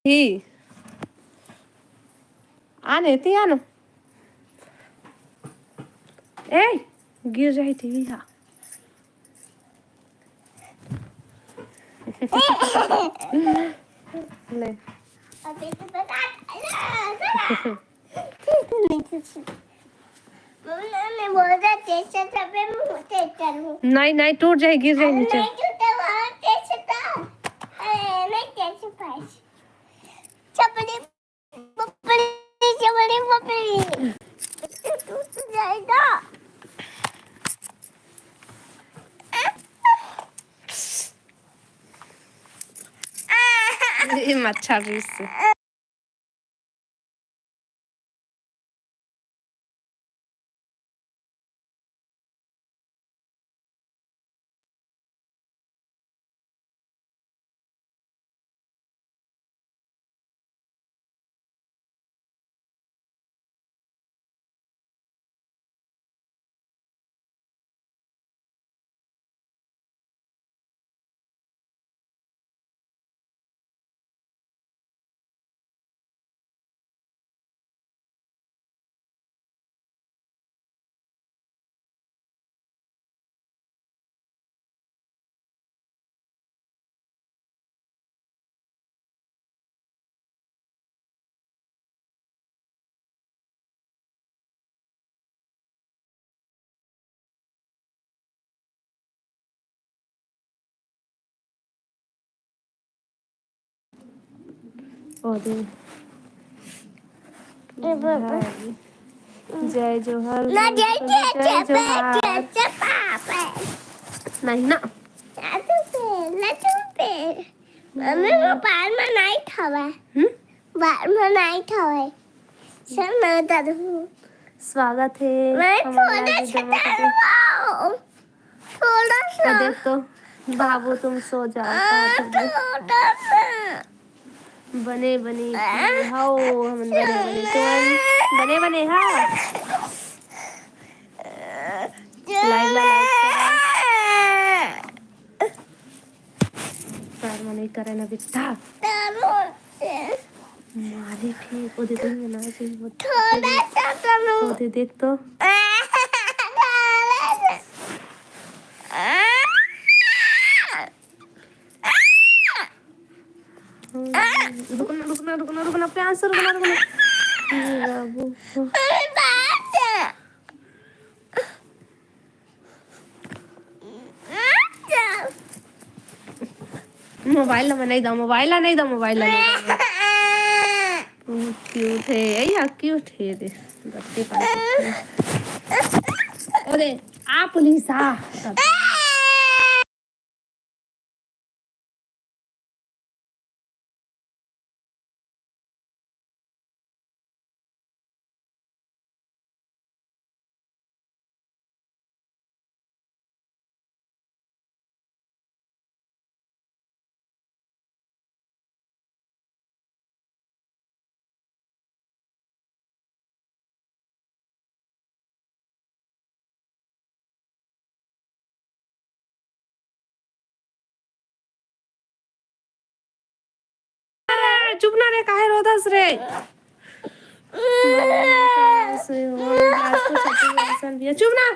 ही आने ती आनो ए गिर जाई थी हा ले अबे तो बता मैं बोल रहा जैसे तबे मुझे चलूं नहीं नहीं टूट जाए गिर जाए नीचे नहीं टूटा वहाँ कैसे था अरे मैं कैसे पास चपड़ी पपड़ी चपड़ी पपड़ी टूट जाएगा ये मच्छर से ओदे जय जोहर ना जय जय जोहर नहीं ना मम्मी वो बाल में नहीं खावा बाल में नहीं खावा सब मैं दादू स्वागत है मैं हमारे थोड़ा लाइव सा वीडियो में थोड़ा सा देख तो बाबू तुम सो जाओ थोड़ा सा बने बने हाओ हम बने बने तुम बने बने हाँ लाइव ला लाइक करा नहीं करे ना बिस्ता मालिक है वो दे दूंगा ना चाहिए थोड़ा सा करो वो दे देख तो रुकना प्यार से रुकना बाबू मोबाइल में नहीं दो मोबाइल नहीं दो मोबाइल नहीं दो क्यूट है या क्यूट है दे बच्चे का अरे आ पुलिस आ चुप ना रे काहे रोदस रे चुप ना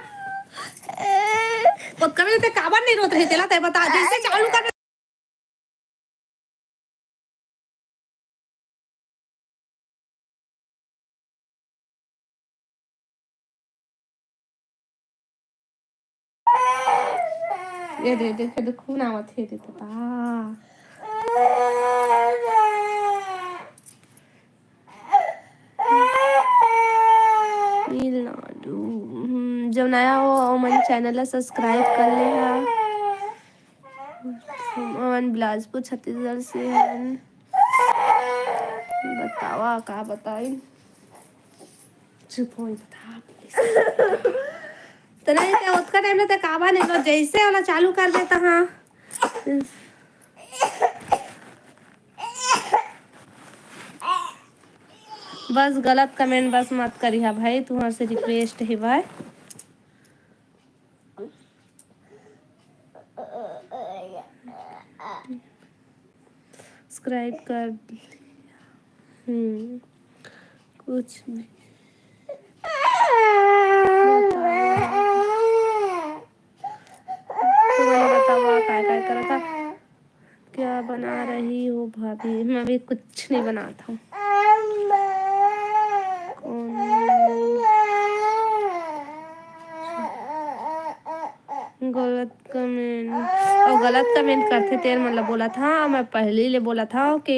कभी ते काबर नहीं रोत रहे तेला ते बता जैसे चालू कर ये दे दे खून आवत है दे तो जब नया हो मन चैनल सब्सक्राइब कर ले मन बिलासपुर छत्तीसगढ़ से है बतावा का बताई चुप हो बता तो नहीं ते उसका टाइम में ते काबा नहीं लो जैसे वाला चालू कर देता हाँ बस गलत कमेंट बस मत करी हा भाई तुम्हारे से रिक्वेस्ट है भाई सब्सक्राइब कर कुछ भी बताओ क्या क्या करा था, क्या बना रही हो भाभी? मैं अभी कुछ नहीं बनाता हूँ। गलत कमेंट और गलत कमेंट करते थे, मतलब बोला था मैं पहले ही बोला था कि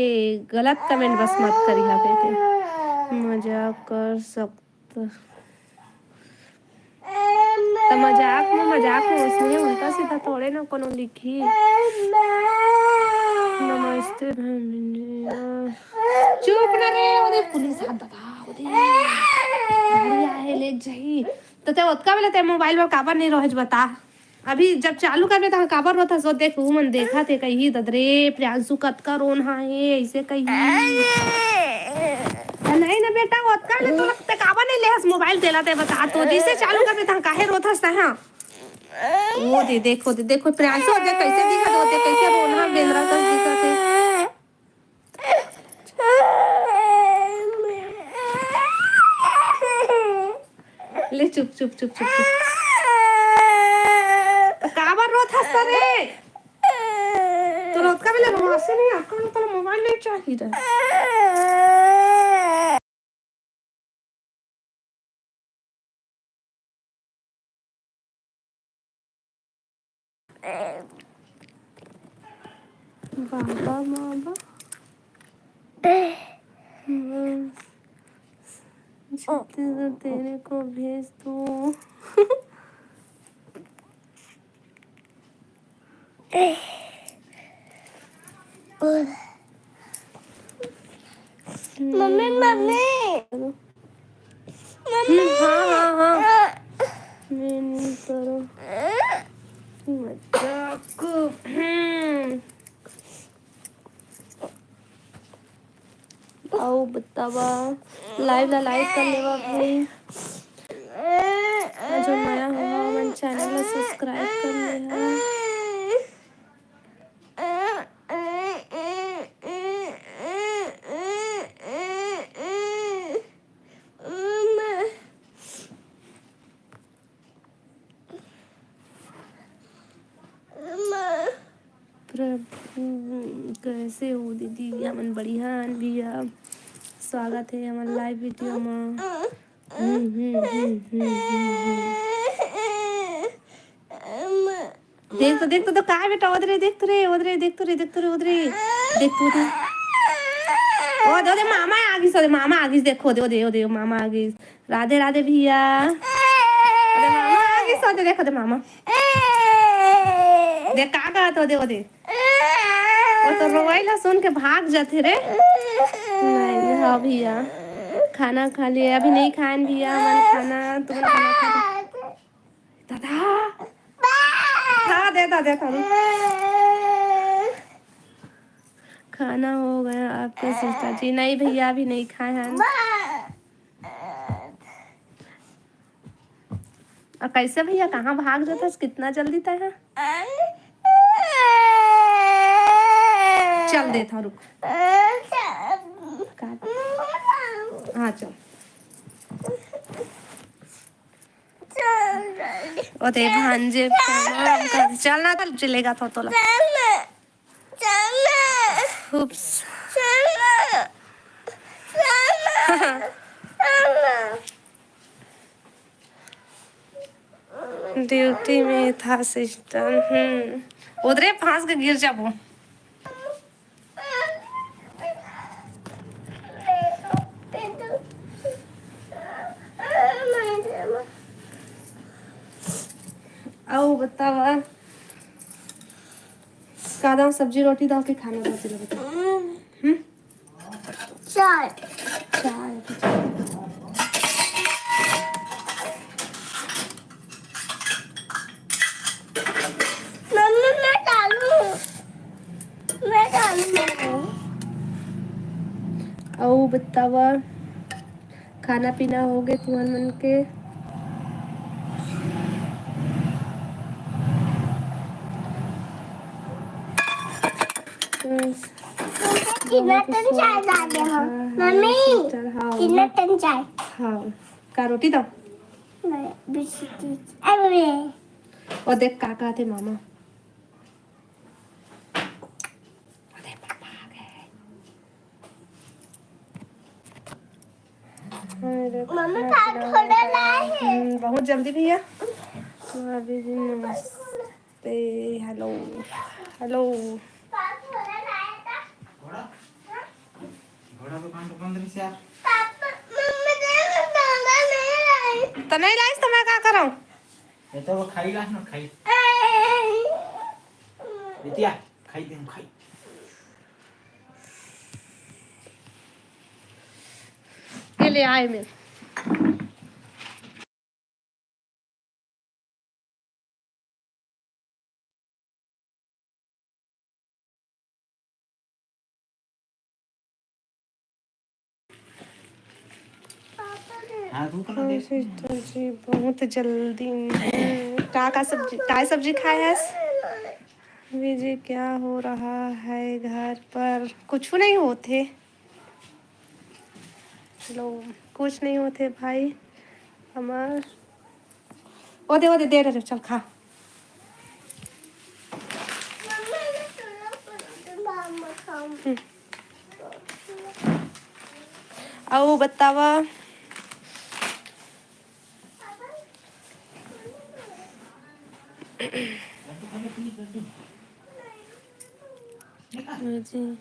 गलत कमेंट बस मत करिए बेटे, मजाक कर सकता तो मजाक में उसमें उल्टा सीधा थोड़े ना कोनो लिखी। नमस्ते बहन, चुप ना रे, ओदे पुलिस हाथ बता, ओदे गाड़ी आए ले जाई तो ते ओतका बेले ते मोबाइल में काबर नहीं रहज बता। अभी जब चालू करबे त काबर रहता सो देख उ मन देखा थे कही ददरे प्रियांशु कतका रोन है ऐसे कही नहीं ना बेटा ओतका ले तो लगते काबर नहीं लेहस मोबाइल देला ते बता तो जिसे चालू करबे त काहे रोथस त हां वो दे देखो प्रियांशु दे कैसे दिखा दो कैसे रोना बेंद्रा का दिखा थे। ले चुप चुप चुप चुप चुप काबर रोत हंसता रे तो रोत का बेले रोना से नहीं आपको तो मोबाइल नहीं चाहिए बाबा मामा तेरे को भेज दूं मम्मी मम्मी हाँ मैं नहीं करो मजाक आओ बतावा लाइव ला लाइक कर लेवा भाई जो नया हुआ मन चैनल ला सब्सक्राइब कर लेहा। प्रभु कैसे हो दीदी? हमन बढ़िया भैया, स्वागत है हमारे लाइव वीडियो में। देख तो काय बेटा उधरे देख तो रे ओ दे मामा आ गई देखो दे मामा आ गई। राधे राधे भैया, अरे मामा आ गई सो देखो दे मामा देख का कहत हो दे वो तो रोइला सुन के भाग जाते रे। नहीं हाँ भैया खाना खा लिया, अभी नहीं खान भैया हमारा खाना, तुम खाना खा दादा हाँ दे खाना हो गया आपका सिस्टर जी? नहीं भैया अभी नहीं खाए हैं। और कैसे भैया कहाँ भाग जाता कितना जल्दी तय है? चल देता रुक हाँ चल ओते भांजे चलना तो चलेगा तो उप्स ड्यूटी में था सिस्टर। उधरे फांस के गिर जाबो। आओ बतावा का दाम सब्जी रोटी दाल के खाना बहुत लगता चाय मम्मी मैं डालूं आओ बतावा खाना पीना हो गए तुम्हारे मन के? कितना टन चाय डाले हो मम्मी कितना टन चाय हाँ का रोटी दो बिस्किट अरे और देख काका थे मामा अरे पापा आ गए मम्मी पाप थोड़ा लाए हैं बहुत जल्दी भैया अभी जी नमस्ते हेलो हेलो पाप थोड़ा लाए था घोड़ा घोड़ा दुकान से यार पापा मम्मी ने दाना नहीं लाई तो नहीं लाइस तो मैं क्या करूं ये तो वो खाई लास ना खाई बिटिया खाई दे खाई ये ले आए मैं हाँ तू कना दे जी बहुत जल्दी का सब्जी खाया विजय क्या हो रहा है घर पर कुछ नहीं होते चलो कुछ नहीं होते भाई हमार ओ दे रहे चल खा मम्मी ने थोड़ा परोठा खाऊं आओ बतावा जी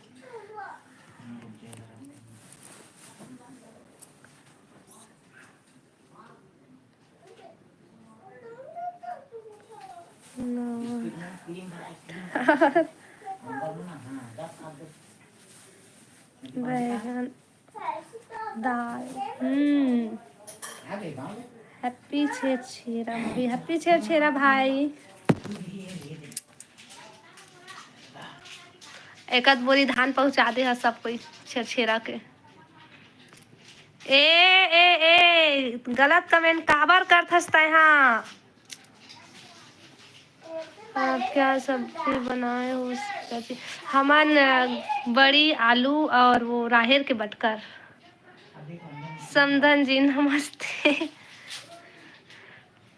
बैगन दाल हैप्पी छेरछेरा भी हैप्पी छेरछेरा भाई एक आध बोरी धान पहुंचा दे है सब कोई छेरछेरा के ए गलत कमेंट काबर करथस यहाँ आप क्या सब्जी बनाए हो सब्जी हमन बड़ी आलू और वो राहेर के बटकर समधन जी नमस्ते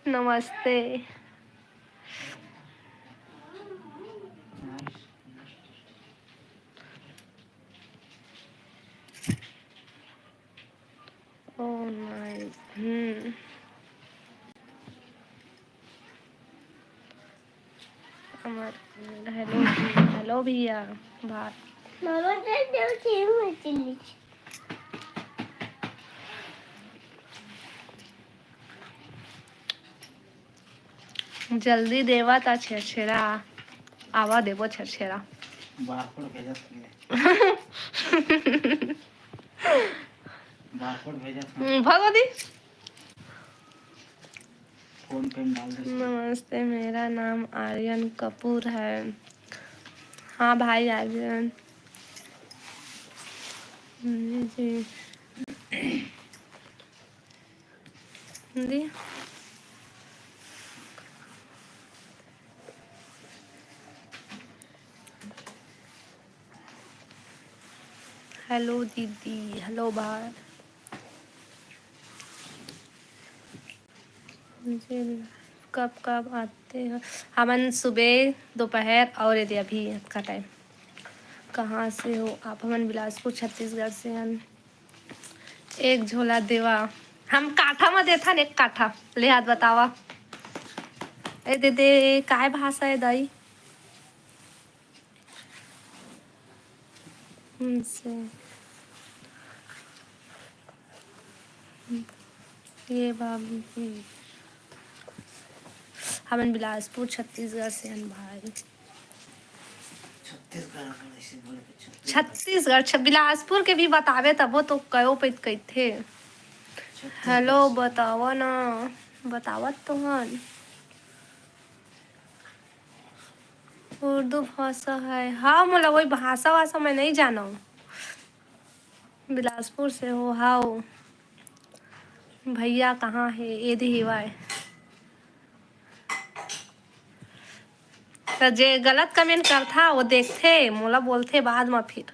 नमस्ते ओह नाइस हेलो हेलो भैया बात मामा ने दो तीन मछली जल्दी देवा ता छेरछेरा आवा देवो छेरछेरा बारकोड भेजा बारकोड भेजा भगवती फोन पे डाल दे नमस्ते मेरा नाम आर्यन कपूर है हाँ भाई आर्यन जी जी हेलो दीदी हेलो भाई जी कब कब आते हैं हमन सुबह दोपहर और यदि अभी का टाइम कहाँ से हो आप हमन बिलासपुर छत्तीसगढ़ से हैं एक झोला देवा हम काठा में देथन एक काठा ले हाथ बतावा ए दे काय भाषा है दाई से ये बाबू हमन बिलासपुर छत्तीसगढ़ से हैं भाई छत्तीसगढ़ बिलासपुर के भी बतावे तबो तो कयो पैत कही थे हेलो बतावा ना बतावत तो हन उर्दू भाषा है हाँ मतलब वही भाषा वाषा मैं नहीं जाना हूँ बिलासपुर से हो हाओ भैया कहाँ है ये हिवाय तो जे गलत कमेंट करथा वो देखते मोला बोलते बाद में फिर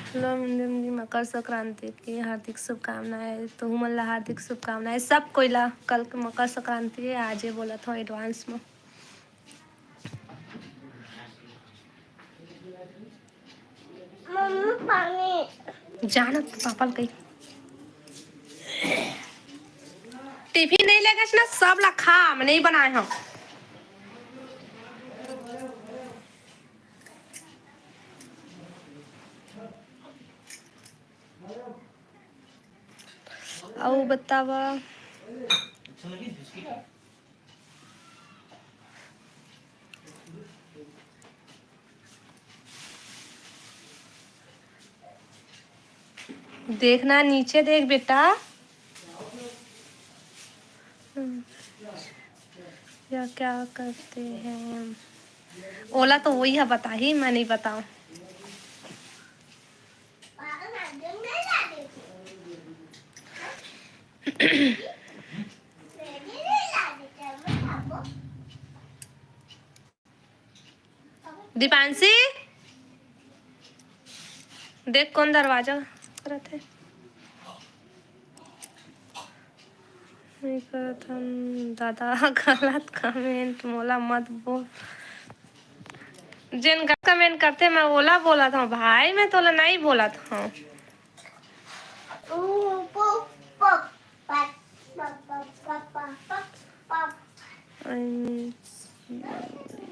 हेलो मंदिर जी, मकर संक्रांति की हार्दिक शुभकामनाएं। तो मला हार्दिक शुभकामनाएं सब कोई ला। कल के मकर संक्रांति है, आज ये बोला था एडवांस में। मम्मी पानी जाना तो पापा कही टिफिन नहीं लेगा ना, सब ला खा, मैं नहीं बनाए हम। आओ बतावा। अच्छा लगी बिस्किट? देखना नीचे देख बेटा। या क्या करते हैं? ओला तो वही है, बता ही, मैं नहीं बताऊं। दीपांशी देख कौन दरवाजा करत है। नहीं करत हम दादा गलत कमेंट मोला मत बोल। जिन गलत कमेंट करते मैं ओला बोला था भाई, मैं तोला नहीं बोला था।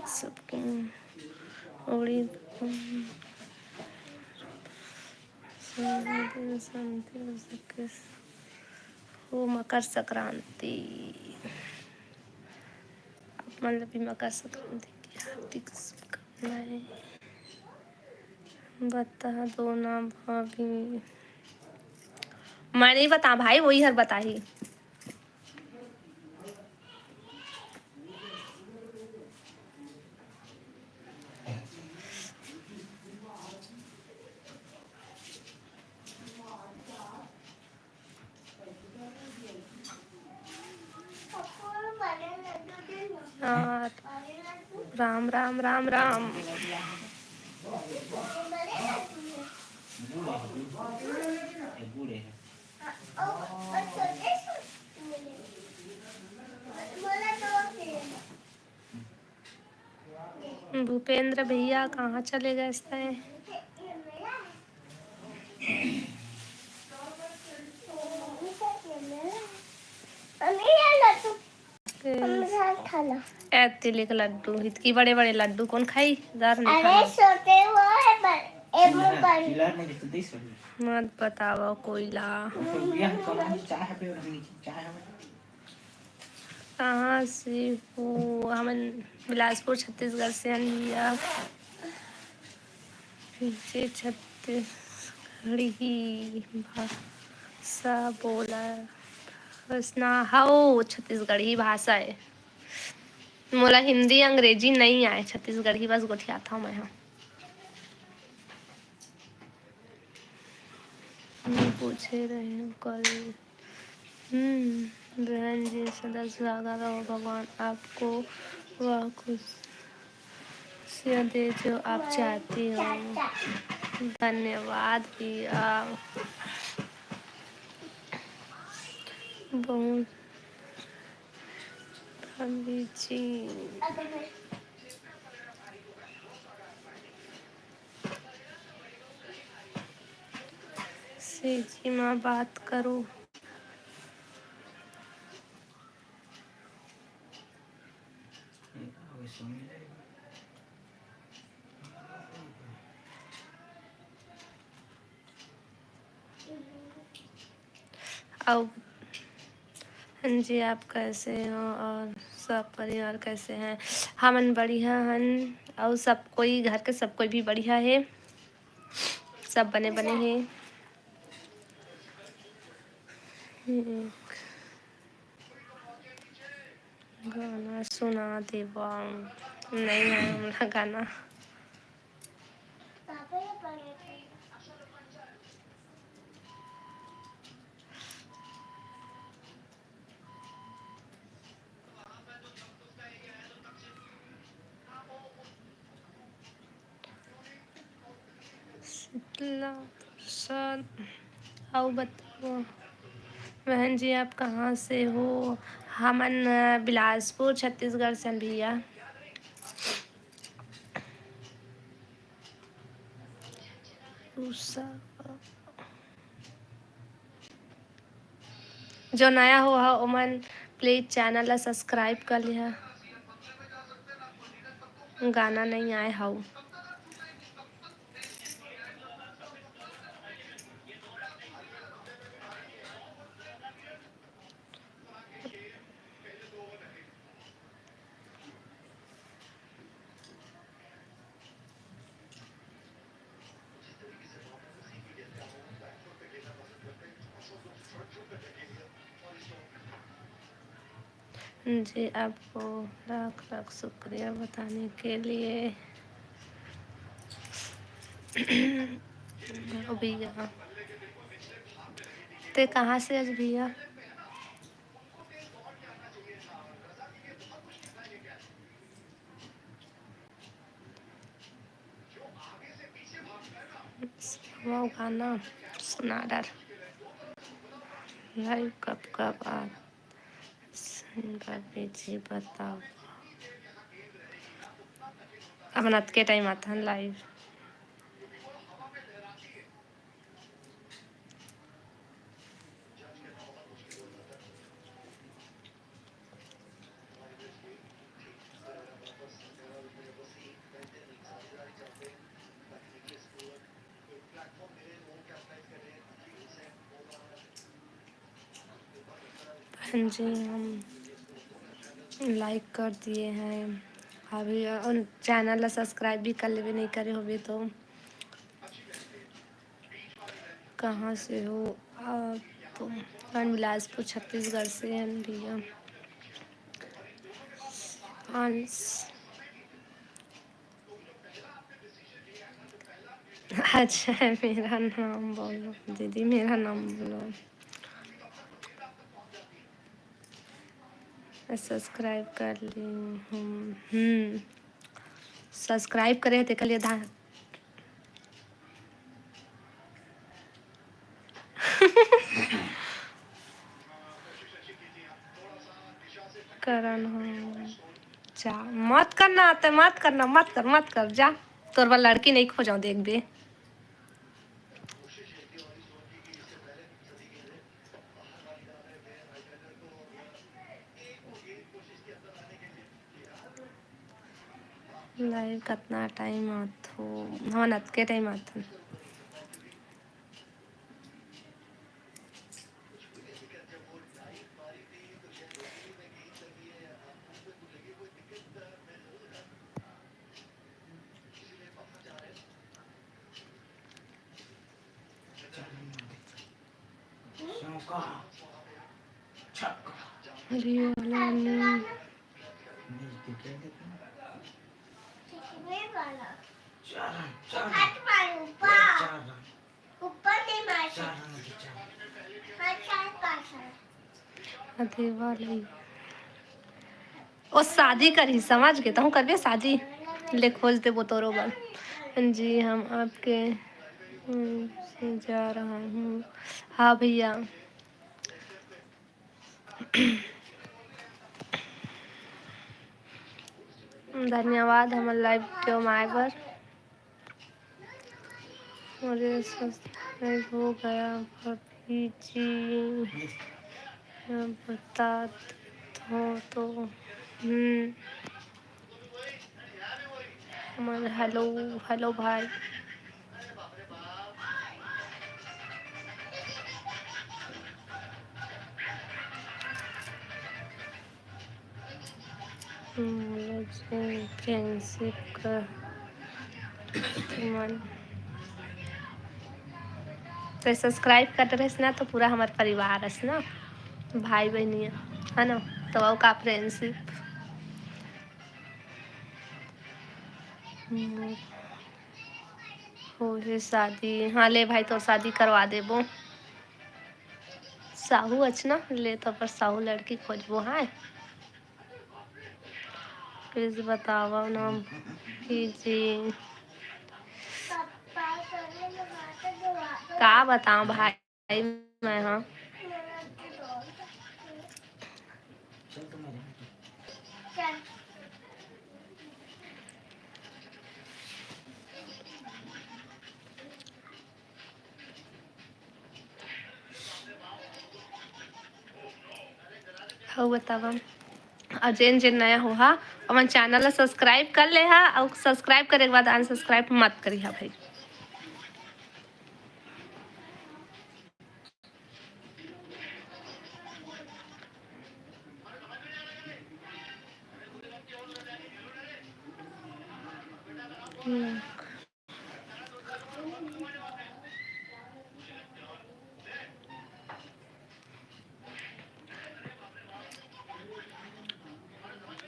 सबको ओड़ी वो मकर संक्रांति, मतलब भी मकर संक्रांति की हार्दिक शुभकामनाएं। बता दो ना भाभी। मैं नहीं बता भाई, वही हर बता ही। हाँ, राम राम राम राम। बूढ़े हैं। भूपेंद्र भैया कहाँ चले गए इससे? तिले के लड्डू, इतनी बड़े बड़े लड्डू कौन खाई? दार नहीं खाना। छोटे वो है पर चिल्लाने में तो 30 मत बताओ कोयला। बियाह करना चाह पे और नहीं चाह है। कहाँ से हो? हम बिलासपुर छत्तीसगढ़ से हैं। पीछे छत्तीसगढ़ी भाषा बोला बस ना हो। छत्तीसगढ़ी भाषा है, मोला हिंदी अंग्रेजी नहीं आए, छत्तीसगढ़ी बस गोठिया था मैं। हाँ पूछे रहे कल। बहन जी सदा स्वागत हो, भगवान आपको वह खुशियाँ दे जो आप चाहती हो। धन्यवाद भैया। बहुत जी से जी माँ बात करो। अब हाँ जी, आप कैसे हो और सब परिवार कैसे हैं? हमन बढ़िया हन और सब कोई घर के सब कोई भी बढ़िया है, सब बने बने हैं। एक गाना सुना देवा। नहीं है हमारा गाना। शीतला सर आओ बताओ। बहन जी आप कहाँ से हो? हमन बिलासपुर छत्तीसगढ़ से हैं भैया। जो नया हो ओमन प्लीज चैनल ला सब्सक्राइब कर लिया। गाना नहीं आए हाउ। जी आपको लाख लाख शुक्रिया बताने के लिए। भैया ते कहाँ से आज भैया? वो गाना सुना डर लाइव कब कब आप जी बताओ। अब रात के टाइम आता है लाइव। हाँ जी हम लाइक कर दिए हैं अभी। चैनल ला सब्सक्राइब भी कर लेवे नहीं करे होवे तो। कहाँ से हो आप? तो हम बिलासपुर छत्तीसगढ़ से हैं भैया। हंस अच्छा मेरा नाम बोलो दीदी, मेरा नाम बोलो। सब्सक्राइब कर ली हूँ। सब्सक्राइब करे थे कल धा करन हो जा मत करना आते, मत करना, मत कर जा। तोर बा लड़की नहीं खो जाओ देख बे। लाइव कितना टाइम आत हो? हाँ नत के टाइम आत हो। चौका छक्का अरे वाला नहीं। नजदीक है लेकिन वे वाला चार चार हाथ मारो चार ऊपर नहीं मार चार चार हाथ चार पास अरे वाला ओ शादी करी समझ के तो करबे शादी ले खोज दे तोरो बल। जी हम आपके से जा रहा हूँ। हाँ भैया धन्यवाद हमारे लाइव के माए पर। मुझे सब्सक्राइब हो गया भाभी जी बता हो तो। हमारे हेलो हेलो भाई। मुझे फ्रेंडशिप का मन तो सब्सक्राइब कर रहे ना तो पूरा हमारे परिवार है ना, भाई बहनिया है ना। तो वो का फ्रेंडशिप हो गई शादी। हाँ ले भाई तो शादी करवा देबो। साहू अच्छा ले तो पर साहू लड़की खोजबो। हाँ प्लीज बताओ नाम कीजिए। का बताऊं भाई मैं। हाँ चल तो मैं चल हो बतावा। और जेन जेन नया हो हा अपन चैनल ला सब्सक्राइब कर ले हा, और सब्सक्राइब करे के बाद अनसब्सक्राइब मत करी हा भाई।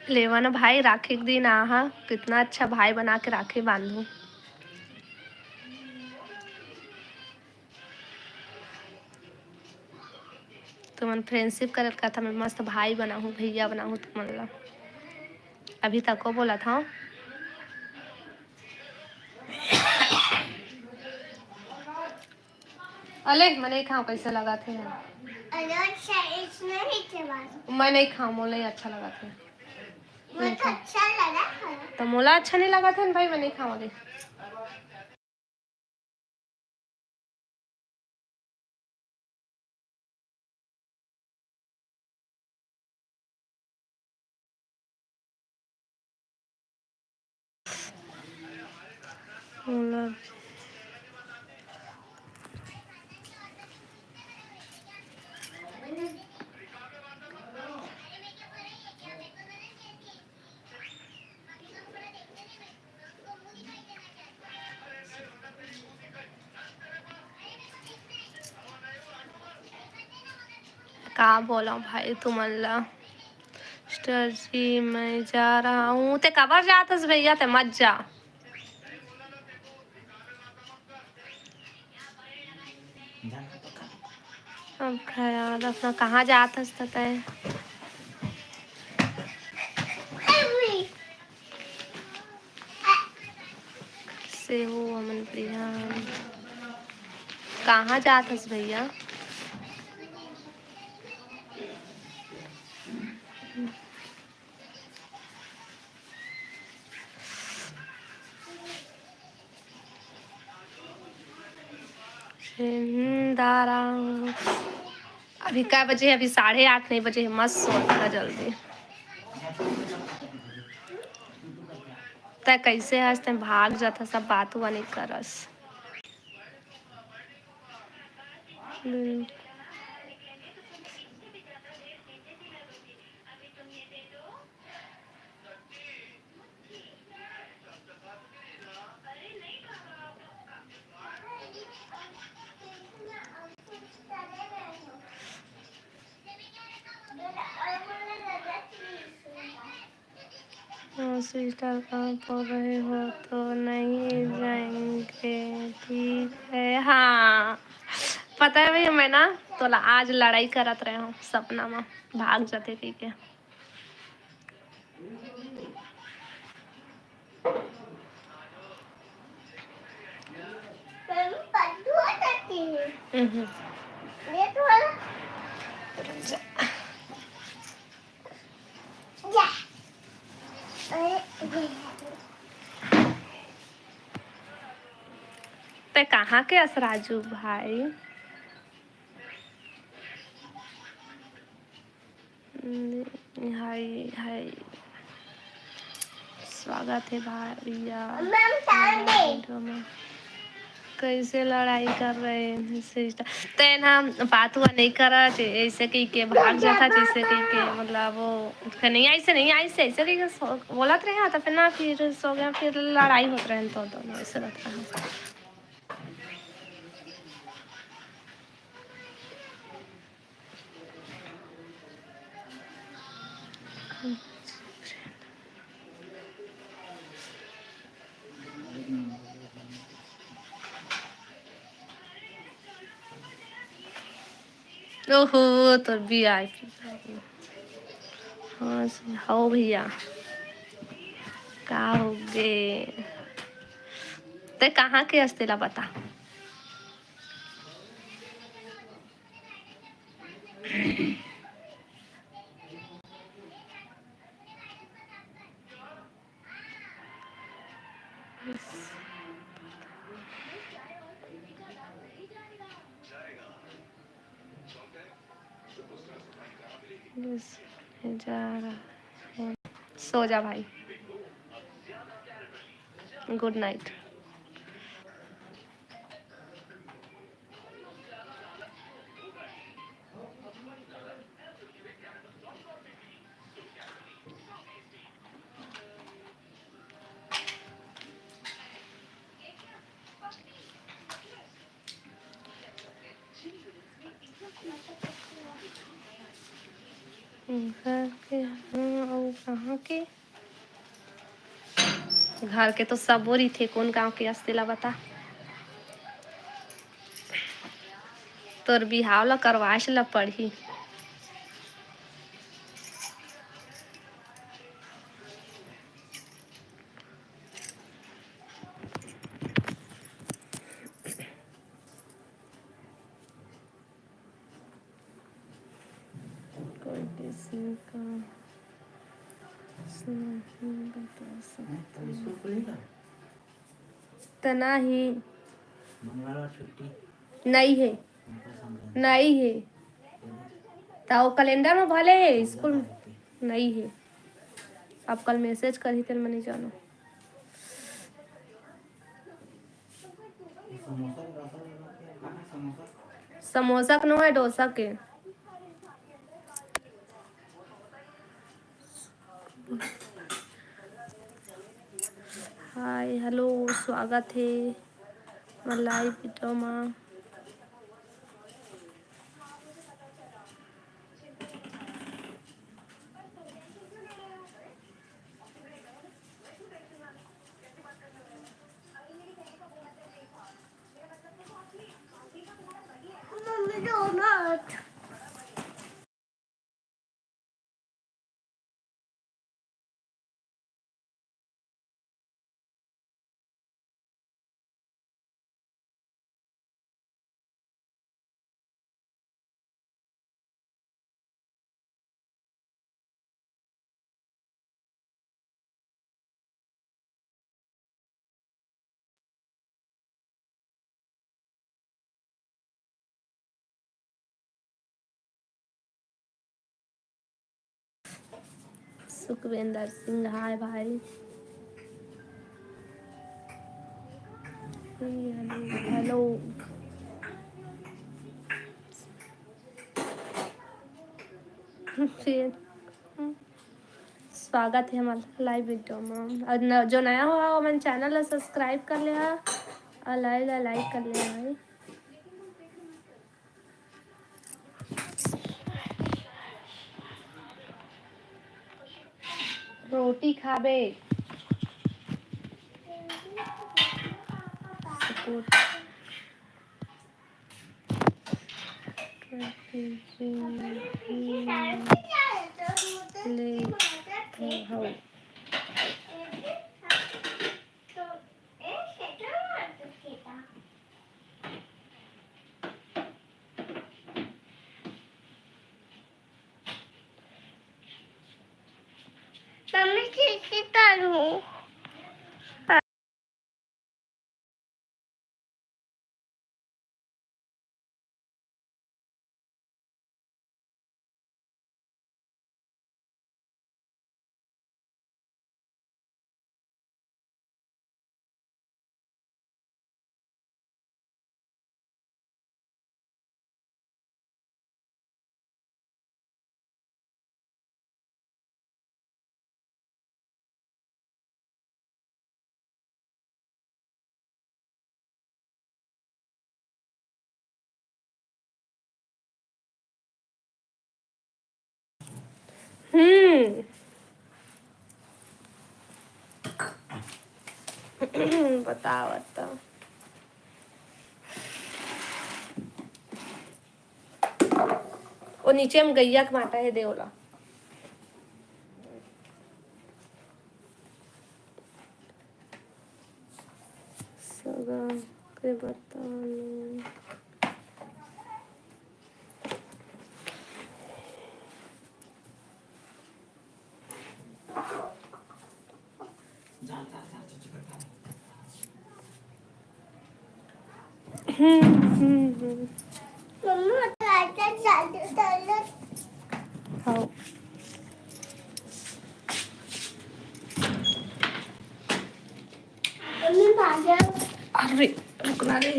लेवा ना भाई, राखी के दिन आहा, कितना अच्छा भाई बना के राखी बांधू। तुमन फ्रेंडशिप करत का था, मैं मस्त भाई बना हूँ, भैया बना हूँ तुमन ला। अभी तक को बोला था। अले मैं नहीं खाऊं, कैसे लगा थे। मैं नहीं खाऊं, मोला अच्छा लगा था। मुझे तो अच्छा लगा था। तो मोला अच्छा नहीं लगा था ना भाई, मैं नहीं खाऊंगी। मोला का बोला भाई तुमन ला। स्टर जी मैं जा रहा हूँ, ते कबर जातस भैया, ते मत जा। ध्यान का पक्का। अब ख्याल रखना, कहाँ जातस तय। से हो अमन प्रिया, कहाँ जातस भैया। दारा अभी क्या बजे है, अभी 8:30 नहीं बजे है, मस्त सोता जल्दी। तय कैसे हंसते भाग जाता, सब बात हुआ नहीं करस। सिस्टर कहाँ पढ़ रहे हो तो नहीं जाएंगे, ठीक है। हाँ पता है भैया, मैं ना तो आज लड़ाई करत रहे हूँ सपना में, भाग जाते पी के। ते कहाँ के असराजू भाई। हाय हाय, स्वागत है भैया। कैसे लड़ाई कर रहे हैं सिस्टर, ते ना बात हुआ नहीं करा, ऐसे कही के भाग जाता, जैसे कही के मतलब वो नहीं ऐसे नहीं ऐसे ऐसे कही के बोलत रहे, तो फिर ना फिर सो गया, फिर लड़ाई होत रहे तो दोनों ऐसे रहता है। ओहो तो भी आई। हाँ हो भैया, का हो गे। ते कहाँ के अस्तेला बता। बस जा रहा है। सो जा भाई, गुड नाइट। घर के और कहाँ के? घर के तो सब बोरी थे, कौन गांव के अस्तिला बता। तोर बिहाव ला करवाश ला पड़ी। कोई किसी का नहीं बता सकता। स्कूल खुलेगा? तना ही मंगलवार छुट्टी नहीं है, नहीं है। तो कैलेंडर में भले है, स्कूल नहीं है। अब कल मैसेज करी तेल मैं नहीं जानो। समोसा के नो है, डोसा के। हाय हेलो, स्वागत है लाइव वीडियो में। मम्मी डोनट सुखविंदर सिंह हाय भाई। हेलो फिर स्वागत है हमारे लाइव वीडियो में। और जो नया हुआ वो मैंने चैनल सब्सक्राइब कर लिया और लाइक कर लिया भाई। रोटी खाबे ले हो। मम्मी किसी करूँ बताओ बताओ। वो नीचे में गैया के माटा है देवला। सगा के बताओ। मम्मी आता चालू खाओ। मम्मी भाजा अरे रुकना रे।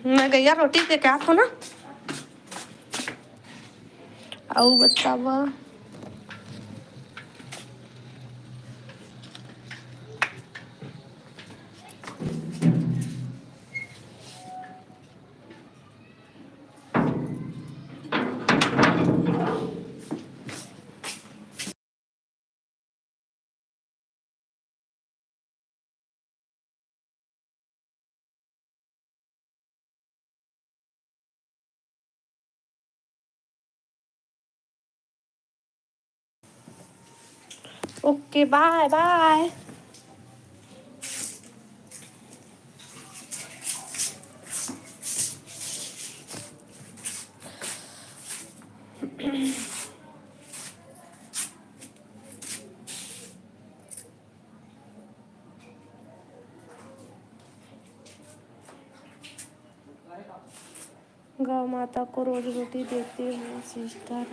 मैं गैया रोटी दे के आत हो ना। आओ बतावा। Okay bye bye. गौ माता को रोज रोटी देती हूँ सिस्टर।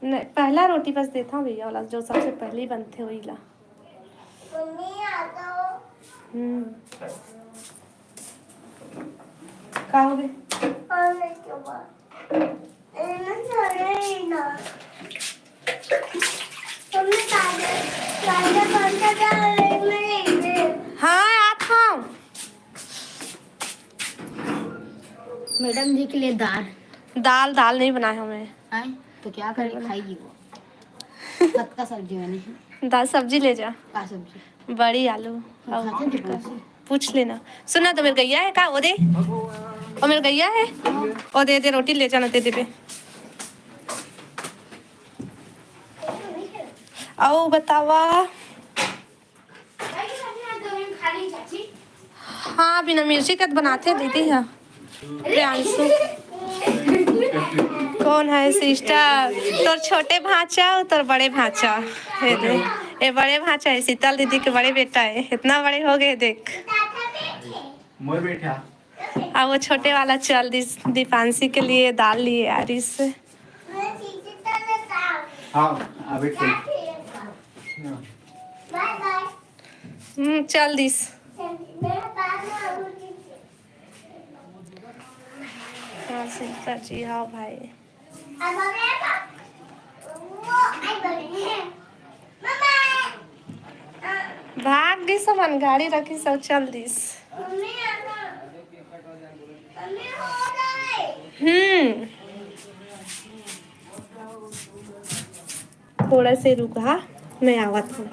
नहीं पहला रोटी बस देता हूँ भैया वाला जो सबसे पहले बनते हुई ला। मम्मी आता हो का हो गए? और नहीं क्यों बात ना चले ना मम्मी ताजा बनता जा मेरे हाँ आता हूँ। मैडम जी के लिए दाल दाल नहीं बनाया हमें। आए तो क्या करे खाएगी वो खत का सब्जी बनी दाल सब्जी ले जा। का सब्जी बड़ी आलू खाते हैं तो कौन सी? पूछ लेना। सुना तो मेरे गैया है का वो दे और मेरे गैया है और दे रोटी ले जाना दे पे। आओ बतावा। हाँ बिना मिर्ची का बनाते दीदी है। प्रियांशु कौन है सिस्टर? तोर छोटे भांचा तोर बड़े भांचा है दे। ये बड़े भांचा है शीतल दीदी के बड़े बेटा है। इतना बड़े हो गए देख। मोर बैठा अब वो छोटे वाला चल दीपांशी के लिए दाल लिए यार इससे। हाँ अभी बाय बाय चल दिस। हाँ सिस्टर जी हाँ भाई। भाग दी सामान गाड़ी रखी सब चल दिस। थोड़ा से रुका मैं आवत हूँ।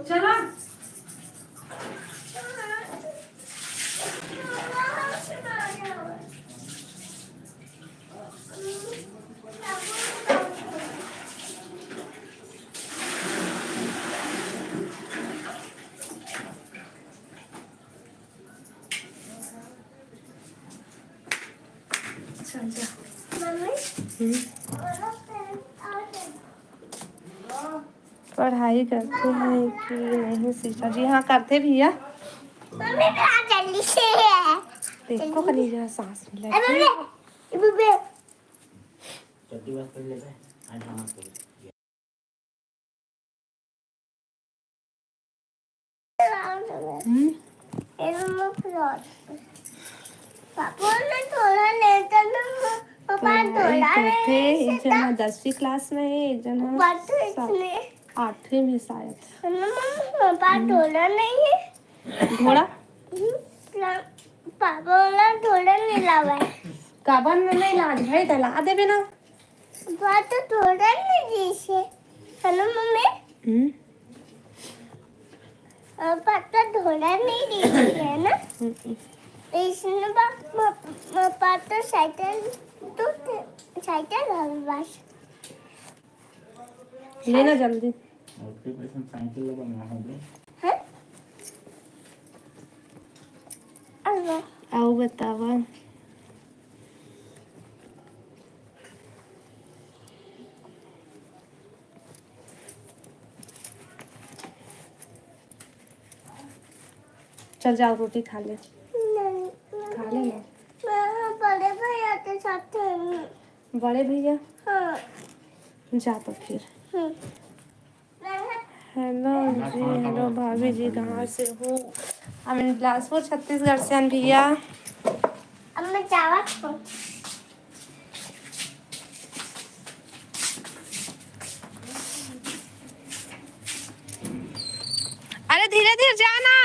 चलो चल जा। पढ़ाई करते हैं कि नहीं सिस्टर जी? हाँ करते भी है। जल्दी से है देखो कहीं जरा सांस मिला। चड्डी बात कर लेते हैं आज हम आपको पापा ने थोड़ा लेता ना पापा थोड़ा एक जना 10वीं क्लास में है एक जना 8वीं में शायद। पापा थोड़ा नहीं है घोड़ा पापा वाला थोड़ा नहीं लावा है काबन में नहीं लाज भाई दला देबे ना। बात तो थोड़ा नहीं जैसे है ना मम्मी। पत्ता धोना नहीं देती है ना, इसने पत्ता साइकिल तो साइकिल है बस। लेना जल्दी। साइकिल हाँ आओ बतावा। चल जाओ रोटी खा ले। नहीं खा ले ना। मैं बड़े भैया के साथ हूँ। बड़े भैया हाँ जा तो फिर। मैं हेलो जी, हेलो भाभी जी, कहाँ से हो? हम बिलासपुर छत्तीसगढ़ से हैं भैया। अब मैं चावल खाऊं। अरे धीरे धीरे जाना।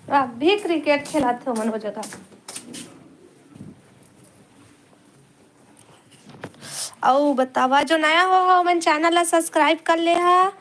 आप भी क्रिकेट खिलाते हो मन वो जगह। औ बतावा जो नया हो मन चैनल ला सब्सक्राइब कर ले हा।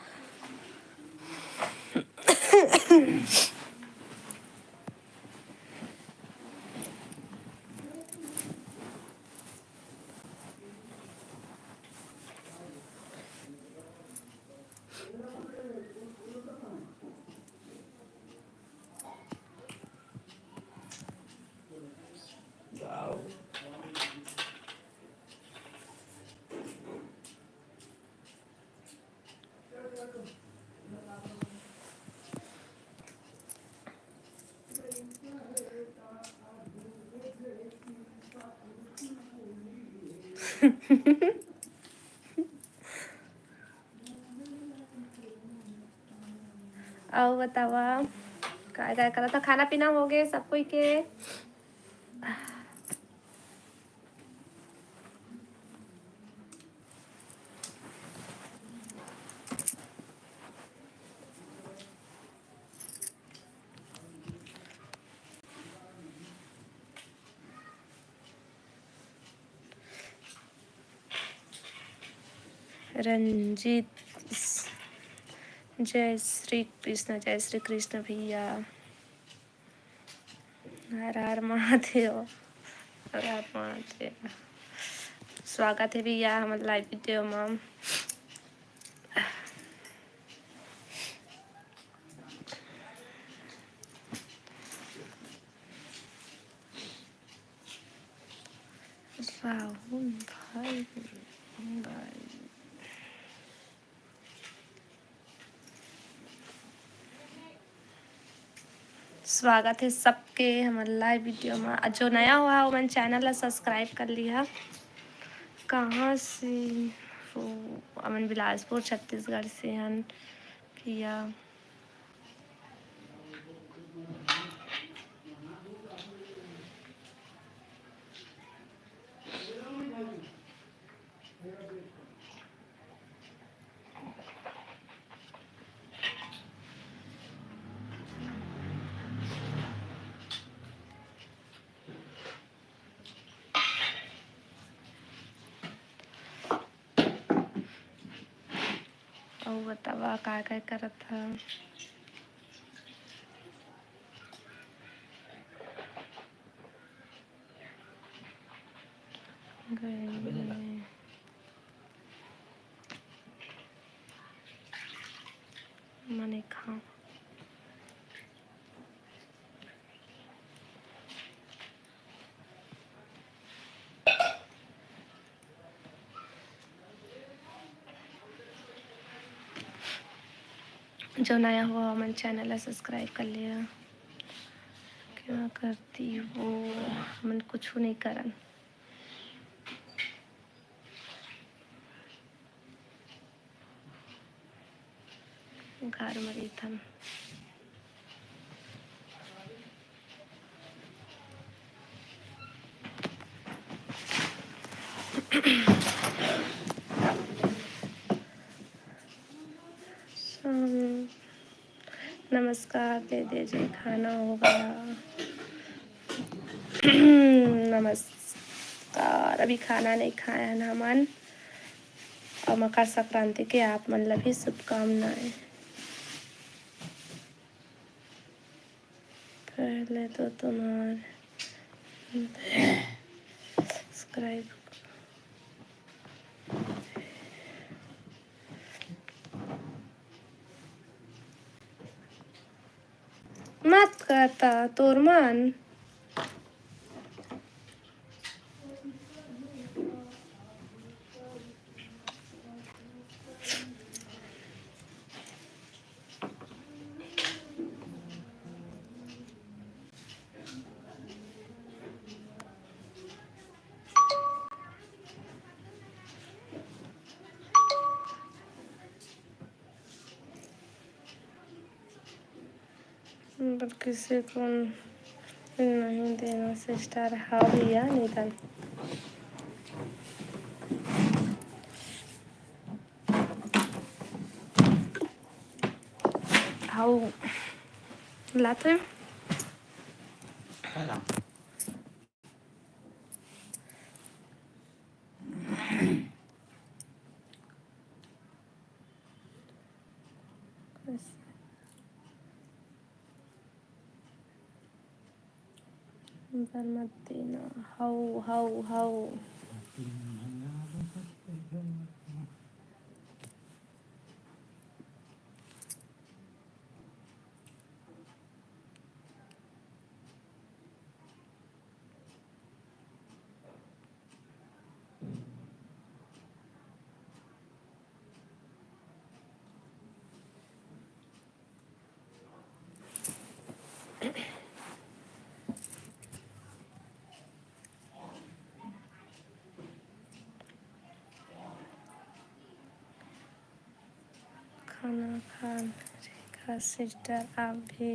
औ बतावा काय काय करा था? खाना पीना हो गए सब कोई के? रंजीत, जय श्री कृष्ण, जय श्री कृष्ण भैया। हर हर महादेव, हर हर महादेव। स्वागत है भैया हमारे लाइव वीडियो में। राहुल भाई स्वागत है सबके हमारे लाइव वीडियो में। जो नया हुआ वो मैंने चैनल ला सब्सक्राइब कर लिया। कहाँ से हो? अमन बिलासपुर छत्तीसगढ़ से हैं भैया। और बतावा काय काय करत था? मने खाओ। जो नया हुआ मैंने चैनल ला सब्सक्राइब कर लिया। क्या करती वो? मन कुछ नहीं करन। घर में रही थन। नमस्कार दे दीजिए, खाना हो गया। नमस्कार, अभी खाना नहीं खाया ना मन। और मकर संक्रांति के आप मतलब ही शुभकामनाएं। पहले तो तुम्हारे सब्सक्राइब मत करता तोर मन। पर किसी को नहीं देना सिस्टर। हाँ भैया निकल। आओ लाते हैं। चला पर मत देना। How how how. खाना खा सिस्टर आप भी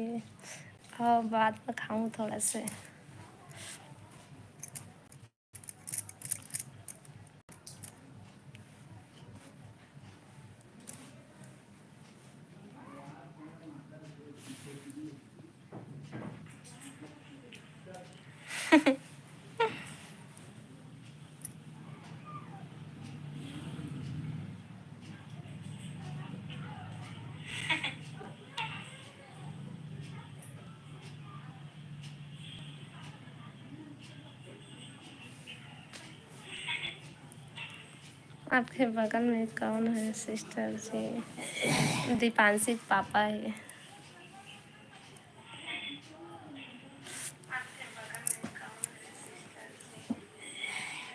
आओ, बाद में खाऊं थोड़ा से। आपके बगल में कौन है सिस्टर जी? दीपांशी पापा है।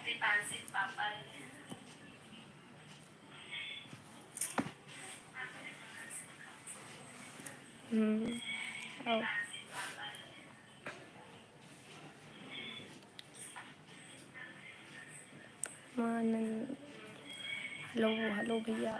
दीपांशी पापा है। आओ। हेलो हेलो भैया।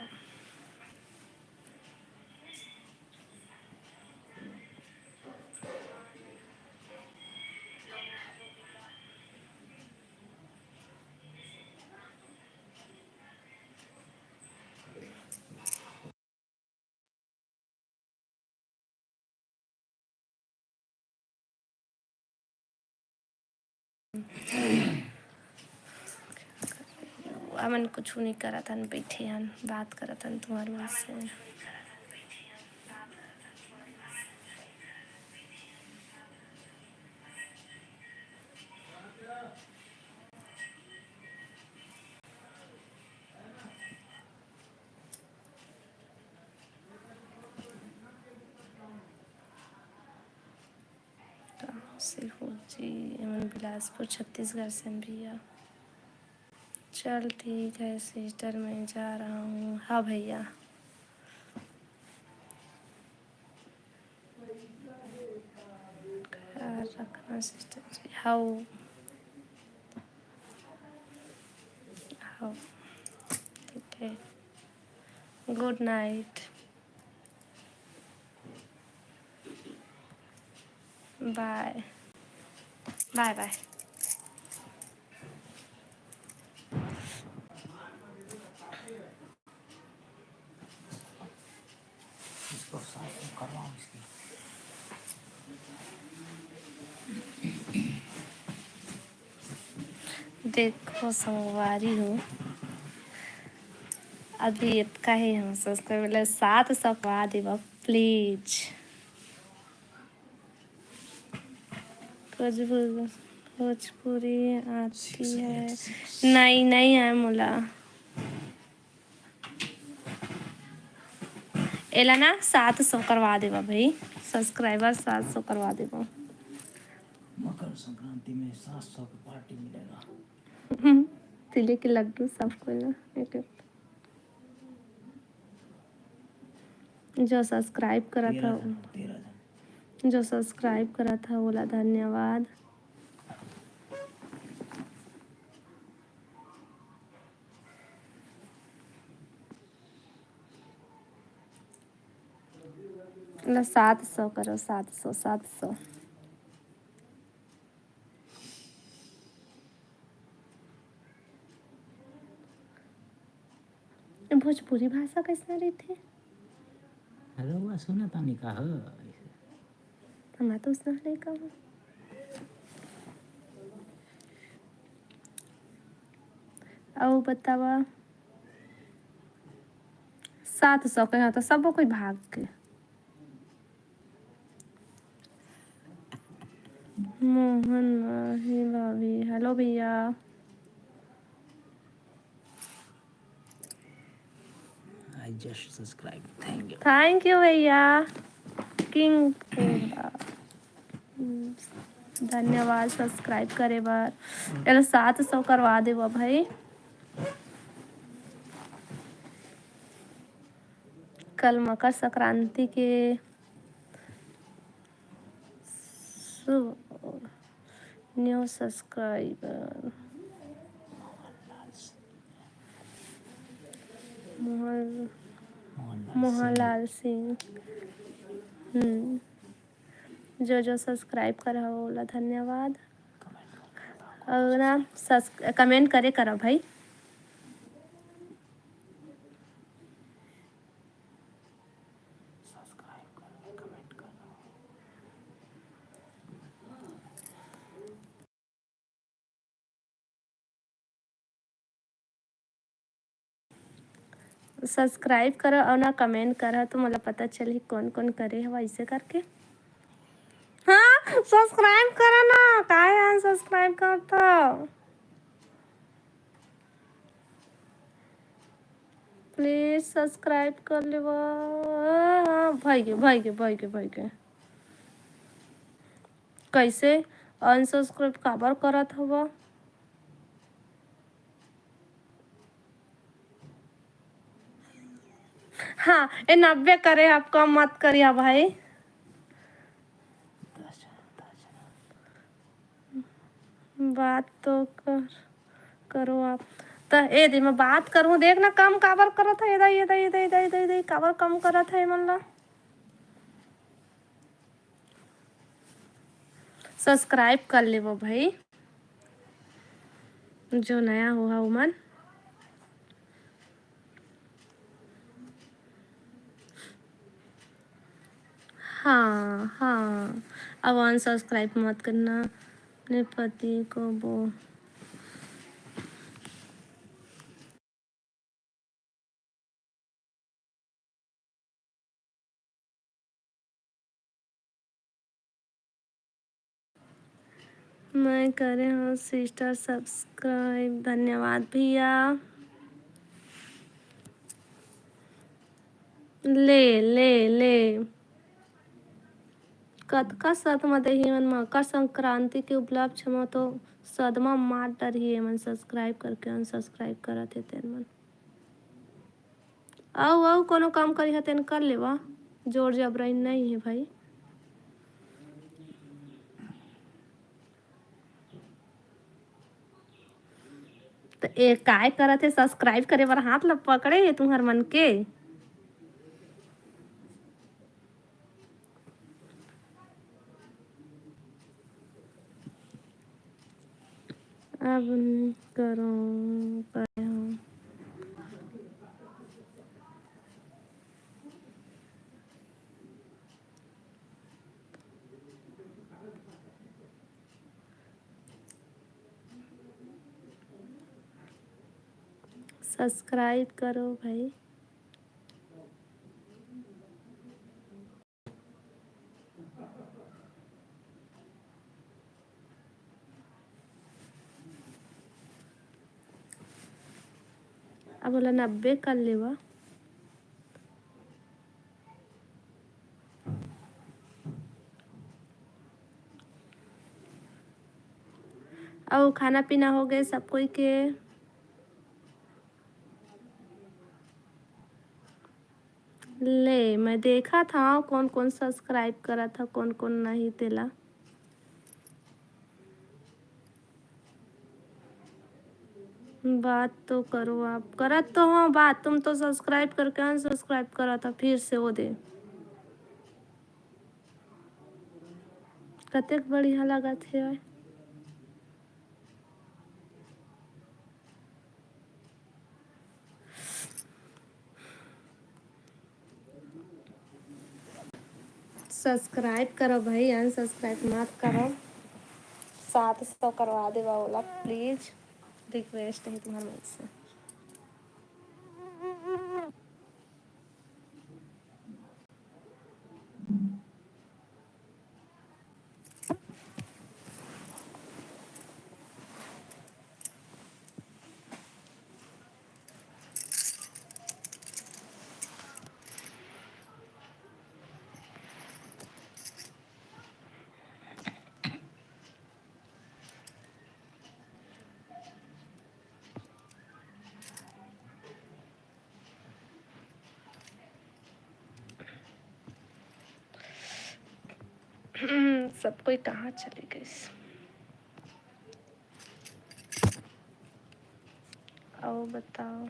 अमन कुछ नहीं करा था, बैठे हन बात करा था तुम्हारे मन से। सिर्फ जी अमन बिलासपुर छत्तीसगढ़ से भैया। चल ठीक है सिस्टर, मैं जा रहा हूँ। हाँ भैया। ख्याल रखना सिस्टर जी। हाउ हाउ। ठीक है, good night, bye bye bye. इसको साफ करवाओ इसकी देखो संगवारी हो अभी इतना ही हम सब्सक्राइबर 700 करवा देबा प्लीज। भोजपुरी आती है? नहीं नहीं है मोला। एला ना 700 करवा देबा भाई, सब्सक्राइबर 700 करवा देबा। मकर संक्रांति में 700 की पार्टी मिलेगा। तिले के लड्डू सबको ना एक जो सब्सक्राइब करा था, 13 जो सब्सक्राइब करा था बोला धन्यवाद। ला 700 करो, 700। भोजपुरी भाषा कैसा रही थी? रउआ सुना तानी का ह मैं तो उसने नहीं कहा। अब बतावा 700 के यहाँ तो सब कोई भाग के। मोहन माही भाभी, हेलो भैया। I just subscribe, thank you. Thank you भैया। किंग धन्यवाद सब्सक्राइब करे बार। चलो 700 करवा दे भाई। कल मकर संक्रांति के न्यू सब्सक्राइबर मोहनलाल सिंह। जो सब्सक्राइब करा बोला धन्यवाद। और ना कमेंट करे करा भाई। सब्सक्राइब करो और ना कमेंट करो तो मुझे पता चले कौन कौन करे है वैसे करके। हाँ सब्सक्राइब करो ना, काहे सब्सक्राइब करता। प्लीज सब्सक्राइब कर ले भाई के कैसे अनसब्सक्राइब काबर करत हवा। हाँ ये 90 करे, आप कम मत करिए भाई। बात तो करो आप तो ए दिन में बात करूँ देख ना कम काबर करा था। इधर काबर कम करा था मन। सब्सक्राइब कर ले वो भाई जो नया हुआ उमन। हाँ अब अनसब्सक्राइब मत करना। अपने पति को वो मैं करे हूँ सिस्टर सब्सक्राइब, धन्यवाद भैया। ले कतका सदमा दही मन मकर संक्रांति के उपलक्ष्य में तो सदमा मार डरिए मन सब्सक्राइब करके अनसब्सक्राइब करत है तेन मन। आओ कोनो काम करी है तेन कर लेवा, जोर जबरन नहीं है भाई। तो एक काय करत है सब्सक्राइब करे बार हाथ ला पकड़े है तुम्हार मन के। अब करो करे हूँ। सब्सक्राइब करो भाई। अब बोला 90 कर लेवा। अब खाना पीना हो गए सब कोई के। ले मैं देखा था कौन कौन सब्सक्राइब करा था, कौन कौन नहीं तेला। बात तो करो, आप करा तो हो बात, तुम तो सब्सक्राइब करके अनसब्सक्राइब करा था फिर से वो दे। कतेक बढ़िया लगा थे। सब्सक्राइब करो भाई, अनसब्सक्राइब मत करो। 700 करवा दे वाला प्लीज, रिक्वेस्ट है तुम्हारे मुझसे। सब कोई कहाँ चले गए। आओ बताओ।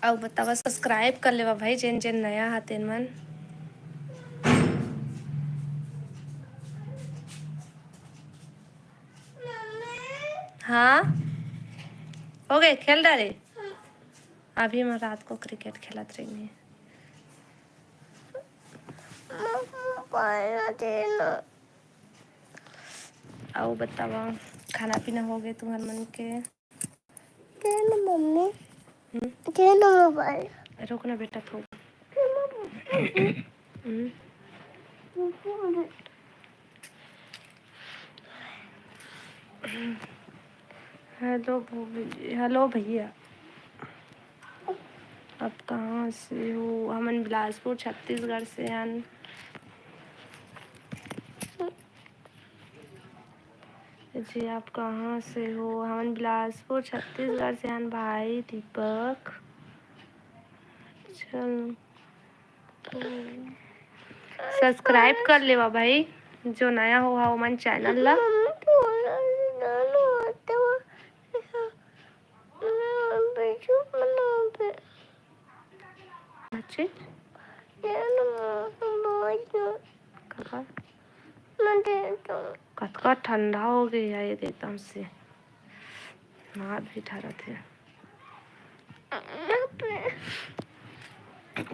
आओ बतावा, सब्सक्राइब कर लेवा भाई जेन जेन नया हाथेन मन। हाँ हो गए खेल डाले। अभी मैं रात को क्रिकेट खेलत रही। आओ बतावा, खाना पीना हो गए तुम्हारे मन के। मम्मी मोबाइल रुक ना बेटा थोड़ा। हेलो हेलो भैया, आप कहाँ से हो? हमन बिलासपुर छत्तीसगढ़ से हैं। जी आप कहाँ से हो? हमन बिलासपुर छत्तीसगढ़ से हैं भाई दीपक। चल तो सब्सक्राइब कर लेवा भाई, जो नया हो हा मन चैनल ला। अच्छे कतका ठंडा हो गया ये एकदम से, हाथ भी ठहरा थे।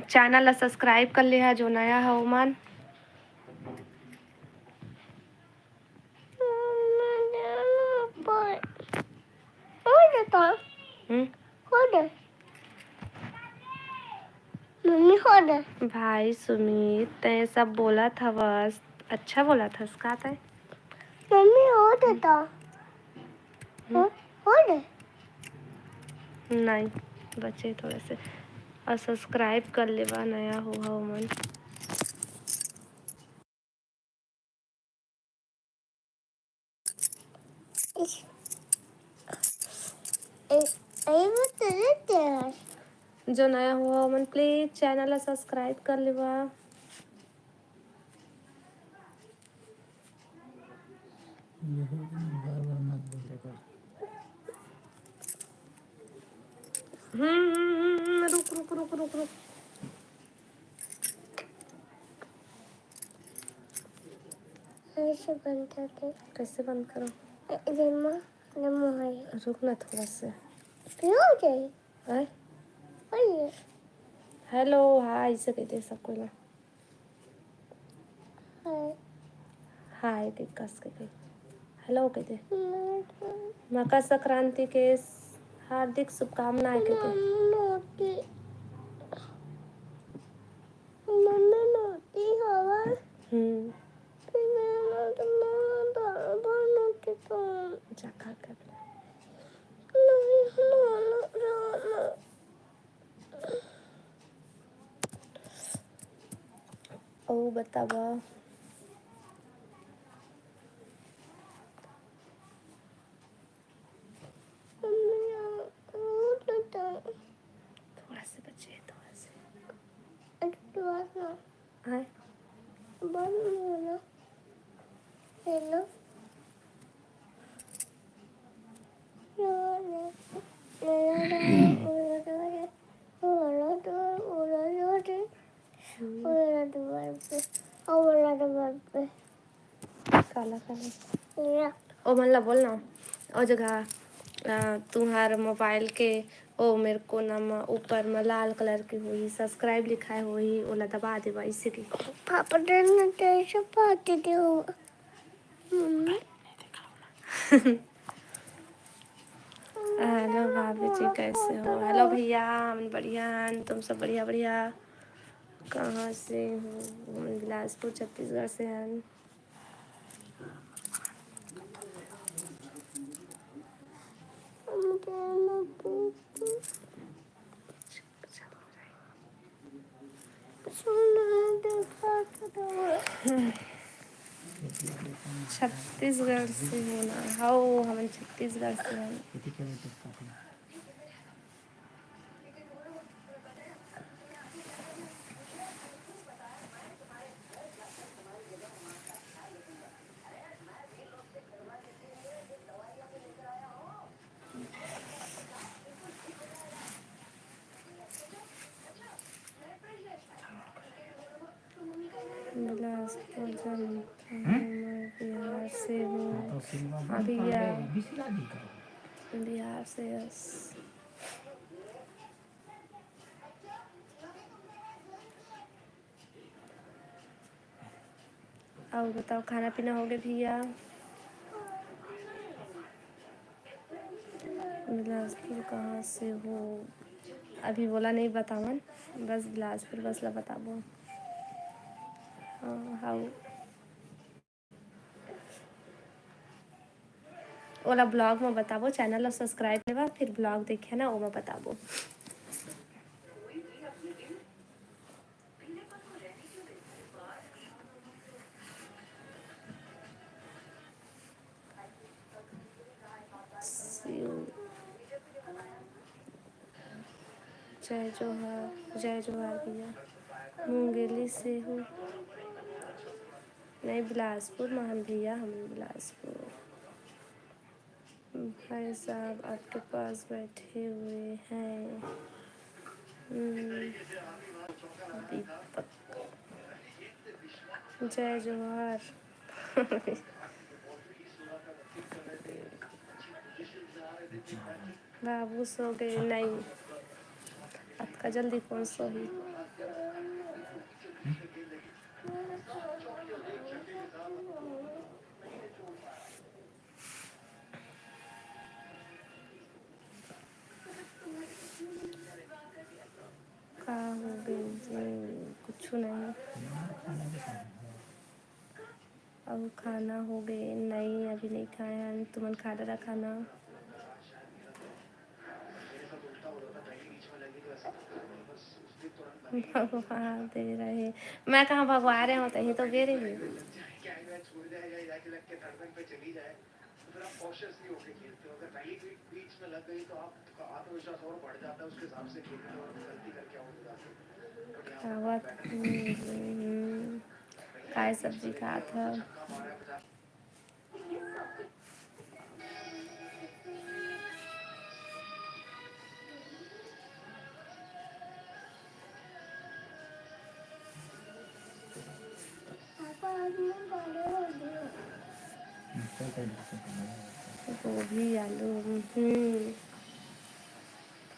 चैनल ला सब्सक्राइब कर ले है जो नया है ओमन। भाई सुमित ते सब बोला था, बस अच्छा बोला था उसका था। मम्मी हो देता हो दे नहीं बचे थोड़े से। और सब्सक्राइब कर लेवा नया हो मन। जो नया हुआ मन प्लीज चैनल ला सब्सक्राइब कर लेवा। बार बार मत बोले कर। रुक रुक रुक रुक रुक। ऐसे बंद करके कैसे बंद करो? रेमा रेमो है रुकना थोड़ा सा। क्यों हो गए हाय अरे हेलो हाय ऐसे कहते हैं सबको ना। हाय हाय के कस के कही हेलो कहते। मकर संक्रांति के हार्दिक शुभकामनाएं कहते। नोटी मम्मी नोटी हवा नोटी तो जा खा कर ओ बतावा। थोड़ा से बचे थोड़ा से। हाय हेलो काला काला ओ मतलब बोलना ओ जगह तुम्हारे मोबाइल के ओ मेरे को नाम ऊपर में लाल कलर की हुई सब्सक्राइब लिखा है हुई ओला दबा देवा इसी की। पापा ने कैसे पाते थे वो हेलो भाभी जी कैसे हो? हेलो भैया हम बढ़िया हैं तुम सब बढ़िया बढ़िया। कहाँ से हो? हम बिलासपुर छत्तीसगढ़ से हैं। छत्तीसगढ़ से हो ना? हाँ हम छत्तीसगढ़ से हैं। बिलासपुर जनता मैं बिहार से हूँ। हाँ भैया बिहार से यस। और बताओ खाना पीना हो गया भैया? बिलासपुर कहाँ से हो? अभी बोला नहीं बतावन बस बिलासपुर बस ला बताबो। हाँ हाँ ओला ब्लॉग में बताबो चैनल ला सब्सक्राइब करवा फिर ब्लॉग देखे ना वो में बताबो। जय जोहार भैया। मुंगेली से हूँ। नहीं बिलासपुर में हम भैया हम बिलासपुर। भाई साहब आपके पास बैठे हुए हैं। दीपक जय जोहार। बाबू सो गए नहीं आपका जल्दी कौन सो ही। का हो गई कुछ नहीं। अब खाना हो गए नहीं अभी नहीं खाए हैं तुमन खा डरा खाना। भगवा दे रहे मैं कहाँ भगवा रहे हो तही तो गिर रही हूँ। काय सब्जी खात है। गोभी आलू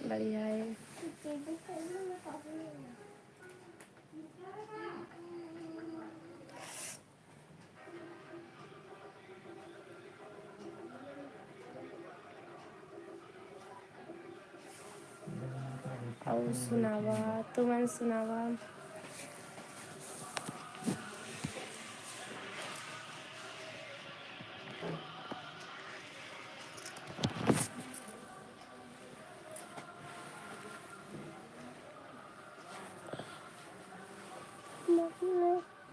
बढ़िया है। और सुनावा तुमन सुनावा।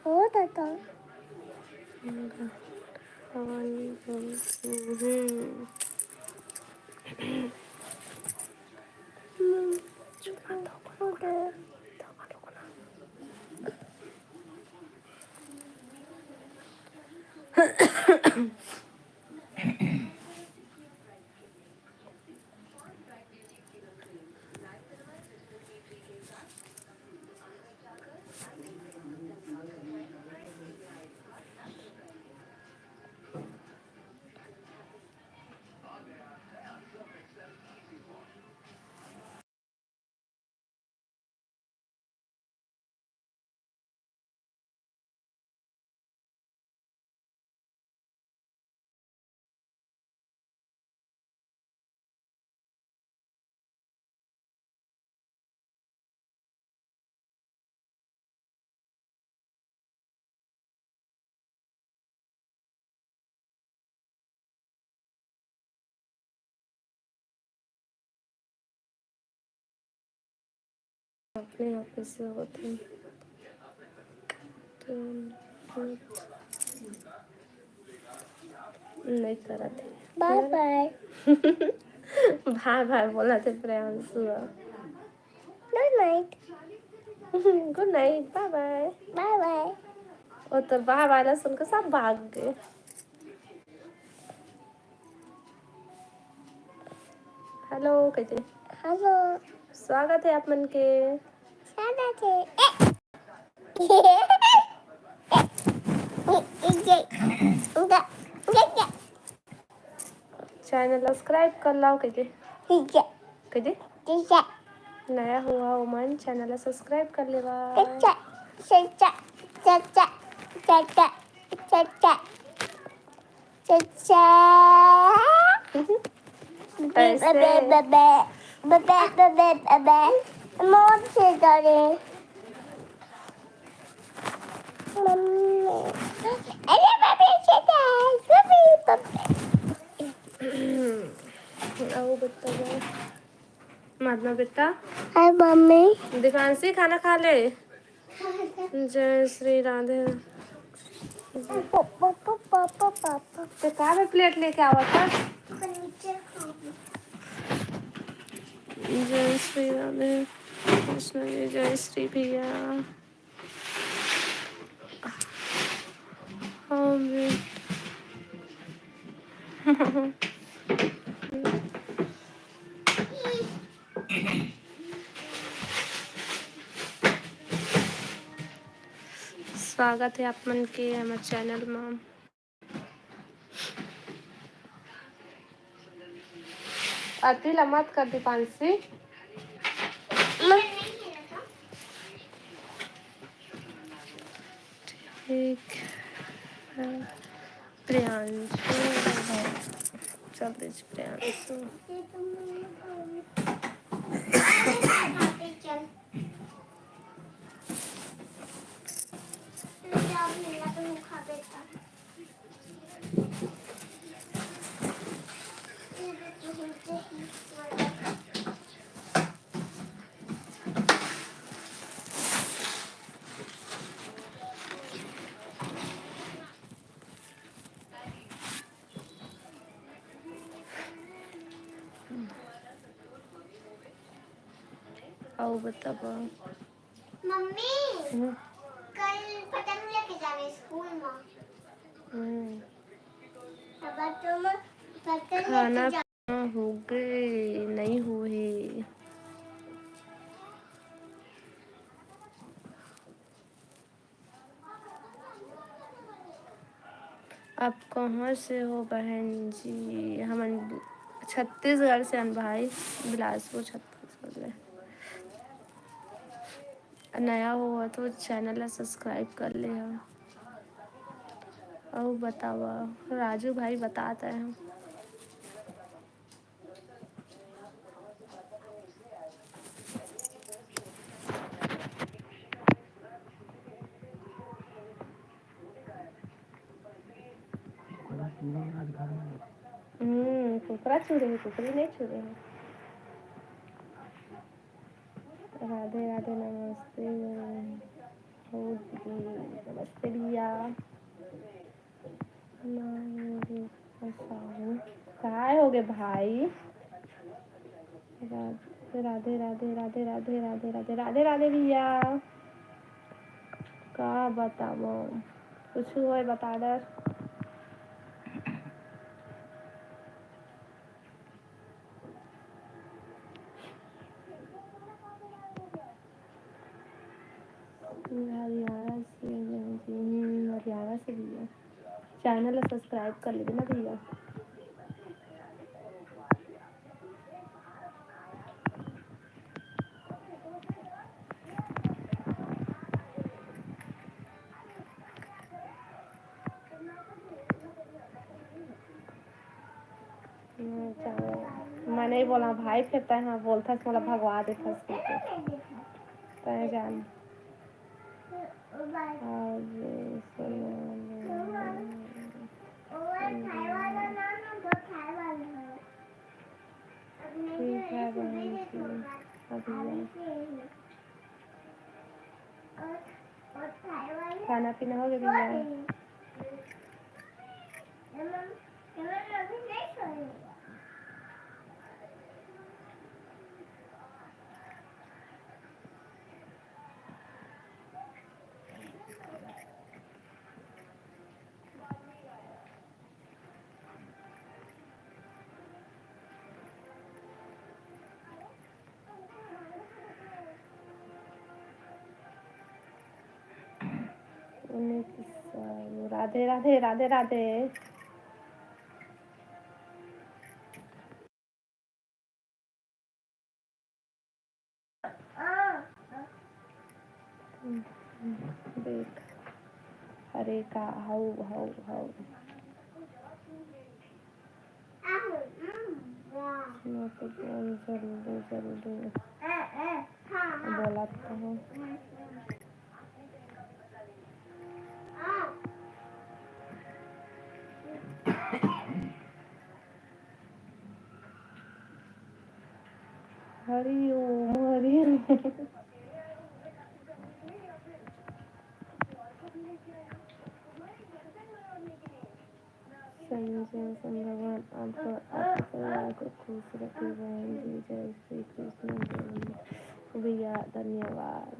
बहुत आता अपने ऑफिस से होते तो नहीं करा थे। बाय बाय भाई भाई बोला थे Priyanshu. Good night good night bye bye. Bye bye वो तो बाय वाला सुनकर सब भाग गए। हेलो कहते हेलो स्वागत है आप मन के। सादा थे चैनल सब्सक्राइब कर लो कहते कहते नया हुआ हो मन चैनल सब्सक्राइब कर लेवा। आओ बताओ मारना बेटा। हाय मम्मी दिखांसी खाना खा ले। जय श्री राधे। तो कहाँ पे प्लेट लेके आवा था। जय श्री राधे कृष्ण जी जय श्री भैया। हाँ भी स्वागत है आप मन के हमारे चैनल में। अति मत कर दीपांशी। ठीक है प्रियांशु चल दीजिए प्रियांशु। आओ बताओ मम्मी कल पतंग लेके जाने स्कूल में। अब तुम पतंग खाना लेके जा। पीना हो गए नहीं हुए। आप कहाँ से हो बहन जी? हम छत्तीसगढ़ से हन भाई, बिलासपुर छत्तीसगढ़ में। नया हुआ तो चैनल ला सब्सक्राइब कर ले। और बताओ, राजू भाई बताते हैं। कुकरा छुरे हैं, कुकरी नहीं छुरे हैं। राधे राधे, नमस्ते। नमस्ते भैया। कहाँ हो गए भाई? राधे राधे राधे राधे राधे राधे राधे राधे राधे भैया। का बताओ, कुछ हुआ बता दे। हरियाणा से भैया, चैनल सब्सक्राइब कर लीजिए ना भैया। मैं नहीं बोला भाई, फिर तय हाँ बोलता थोड़ा भगवा देता तय जान। ठीक है बहन जी, खाना पीना हो गया भैया? राधे राधे राधे राधे। देख अरे का हाउ हाउ हाउ जल्दी जल्दी बोला तो हरि ओम हरि ओम। संजय भगवान आपको आपके परिवार को खुश रखे बहन जी। जय श्री कृष्ण भैया, धन्यवाद।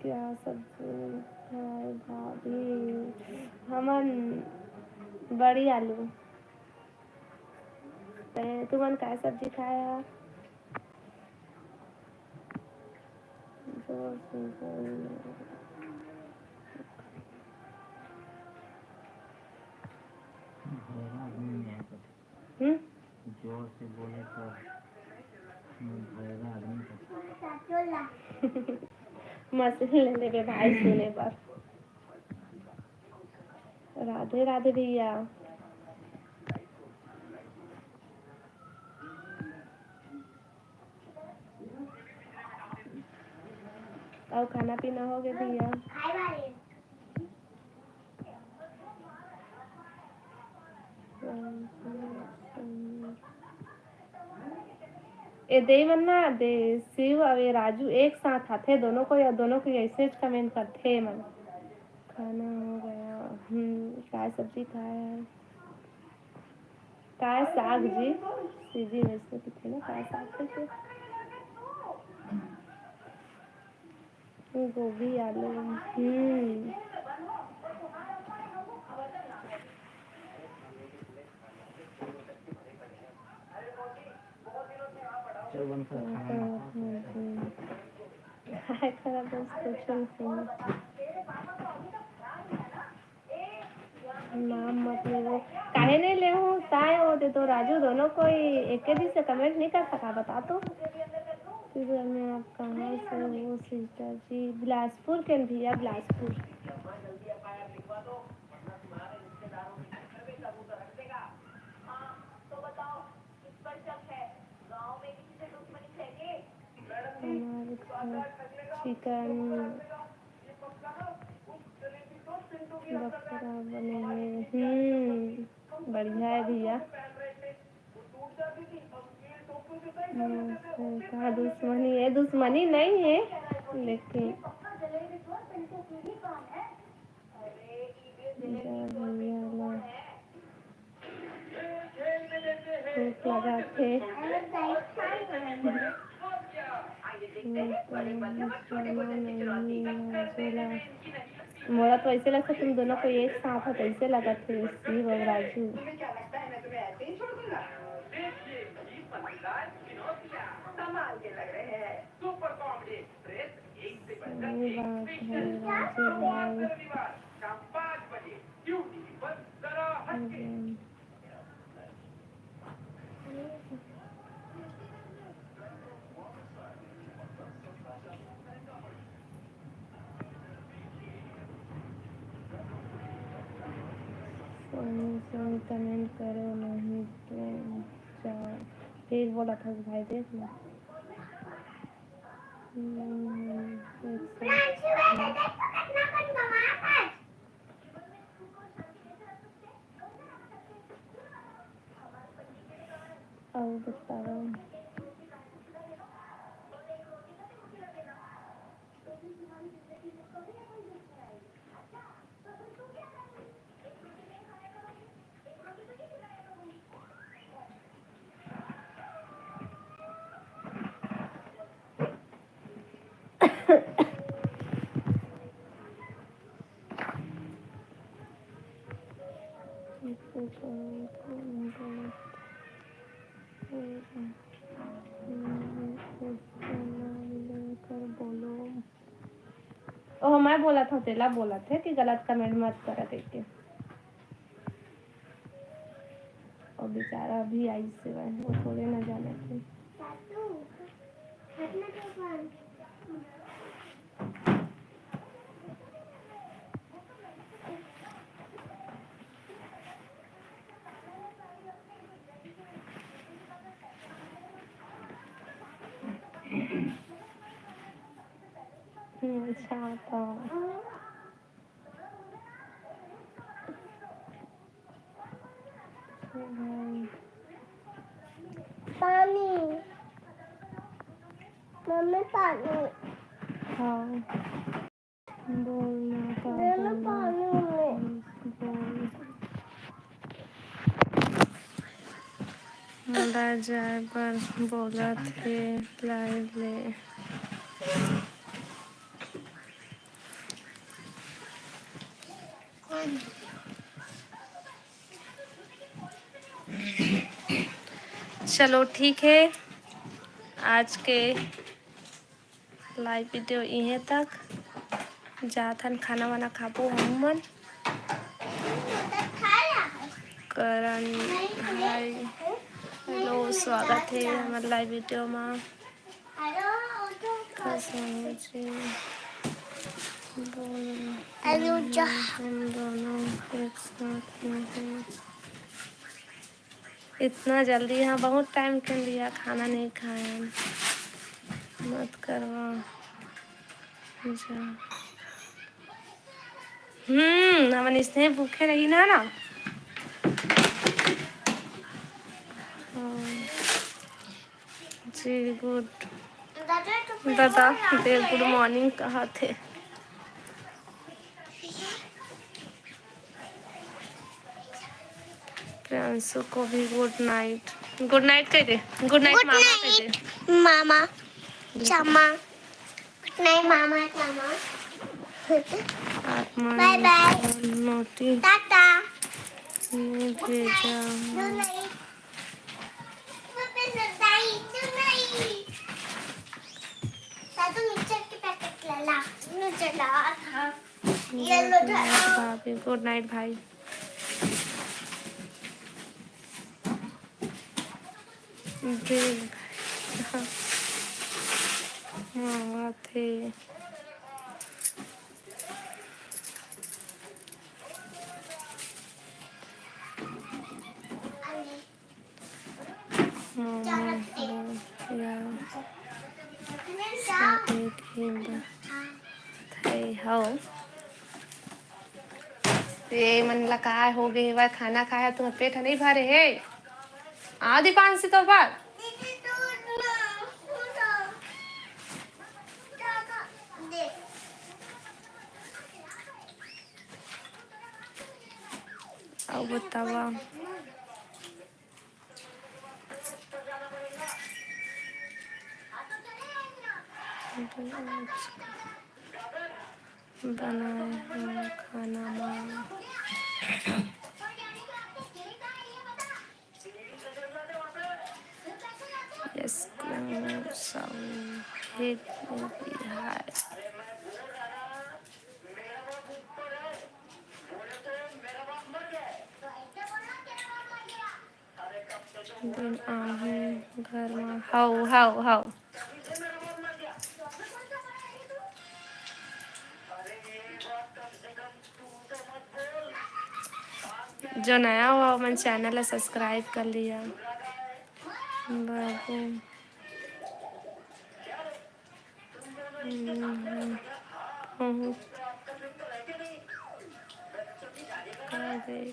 क्या सब्जी है भाभी? हमन बड़ी आलू। तुमन क्या सब्जी खाया? जोर से बोलना। जोर से बोले तो भयेगा आदमी को। मशीन ले ले भाई सुने पर। राधे राधे भैया। और खाना पीना हो गया भैया? ए देवन्ना दे शिव और ये राजू एक साथ आते दोनों को, या दोनों को ऐसे कमेंट करते मन। खाना हो गया। क्या सब्जी खाया है? काय साग जी सीजी में इसमें कितने ना काय साग थे। गोभी आलू। चौवन का खाना ना खाओ। काय करा दोस्त नाम मत ले लो, काहे नहीं ले हूँ ताए होते तो राजू दोनों कोई एक दिन से कमेंट नहीं कर सका, बता तो। फिर मैं आप कहाँ से वो सिस्टर जी? बिलासपुर के भैया, बिलासपुर। चिकन बकरा बने हैं। बढ़िया है भैया। कहा दुश्मनी है? दुश्मनी नहीं है, लेकिन भूख लगा थे। मोरा तो ऐसे लगता तुम दोनों को एक साथ है, ऐसे लगा थे शिव और राजू। सही बात है राजू भाई। सोनी कमेंट करो नहीं तो फिर बोला था भाई देख लो। और बताओ ओह मैं बोला था, तेला बोला थे कि गलत कमेंट मत करा देख के। और बेचारा अभी आई से वो थोड़े ना जाने थे। अच्छा था। पानी मम्मी, पानी। हाँ बोलना पानी मुंडा जाए पर बोला थे लाइव ले। चलो ठीक है, आज के लाइव वीडियो यहीं तक। जाथन खाना वाना खाबो हमन। करण हाय हेलो, स्वागत है हमारे लाइव वीडियो में। हम दोनों एक साथ में हैं। इतना जल्दी? हाँ बहुत टाइम कर लिया, खाना नहीं खाया। मत करवा जा। हमन इसने भूखे रही ना। जी गुड दादा दे गुड मॉर्निंग कहा थे। प्रियांशु को भी गुड नाइट। गुड नाइट कह दे। गुड नाइट मामा कह दे। मामा, चमा। नहीं मामा मामा आत्मा बाय बाय नोटी टाटा ने भेजा नहीं नहीं दादू मिक्सचर के पैकेट ला नीचे ला था येलो था भाभी गुड नाइट भाई मामा थे मामा या एक ही थे हो ये मन लगा हो गई बार खाना खाया तुम्हारा पेट नहीं भरे है आधी 5 से तो बार दीदी तू ना देख अब बतावा बनाए हुआ खाना माँ यस बिहार दिन आहूँ घर में हाउ हाउ हाउ जो नया हुआ वो मैंने चैनल है सब्सक्राइब कर लिया बाबू हूँ कहाँ गए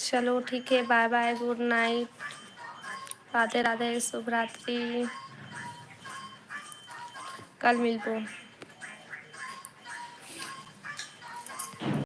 चलो ठीक है bye bye good night Radhe Radhe शुभ रात्रि कल मिलते हैं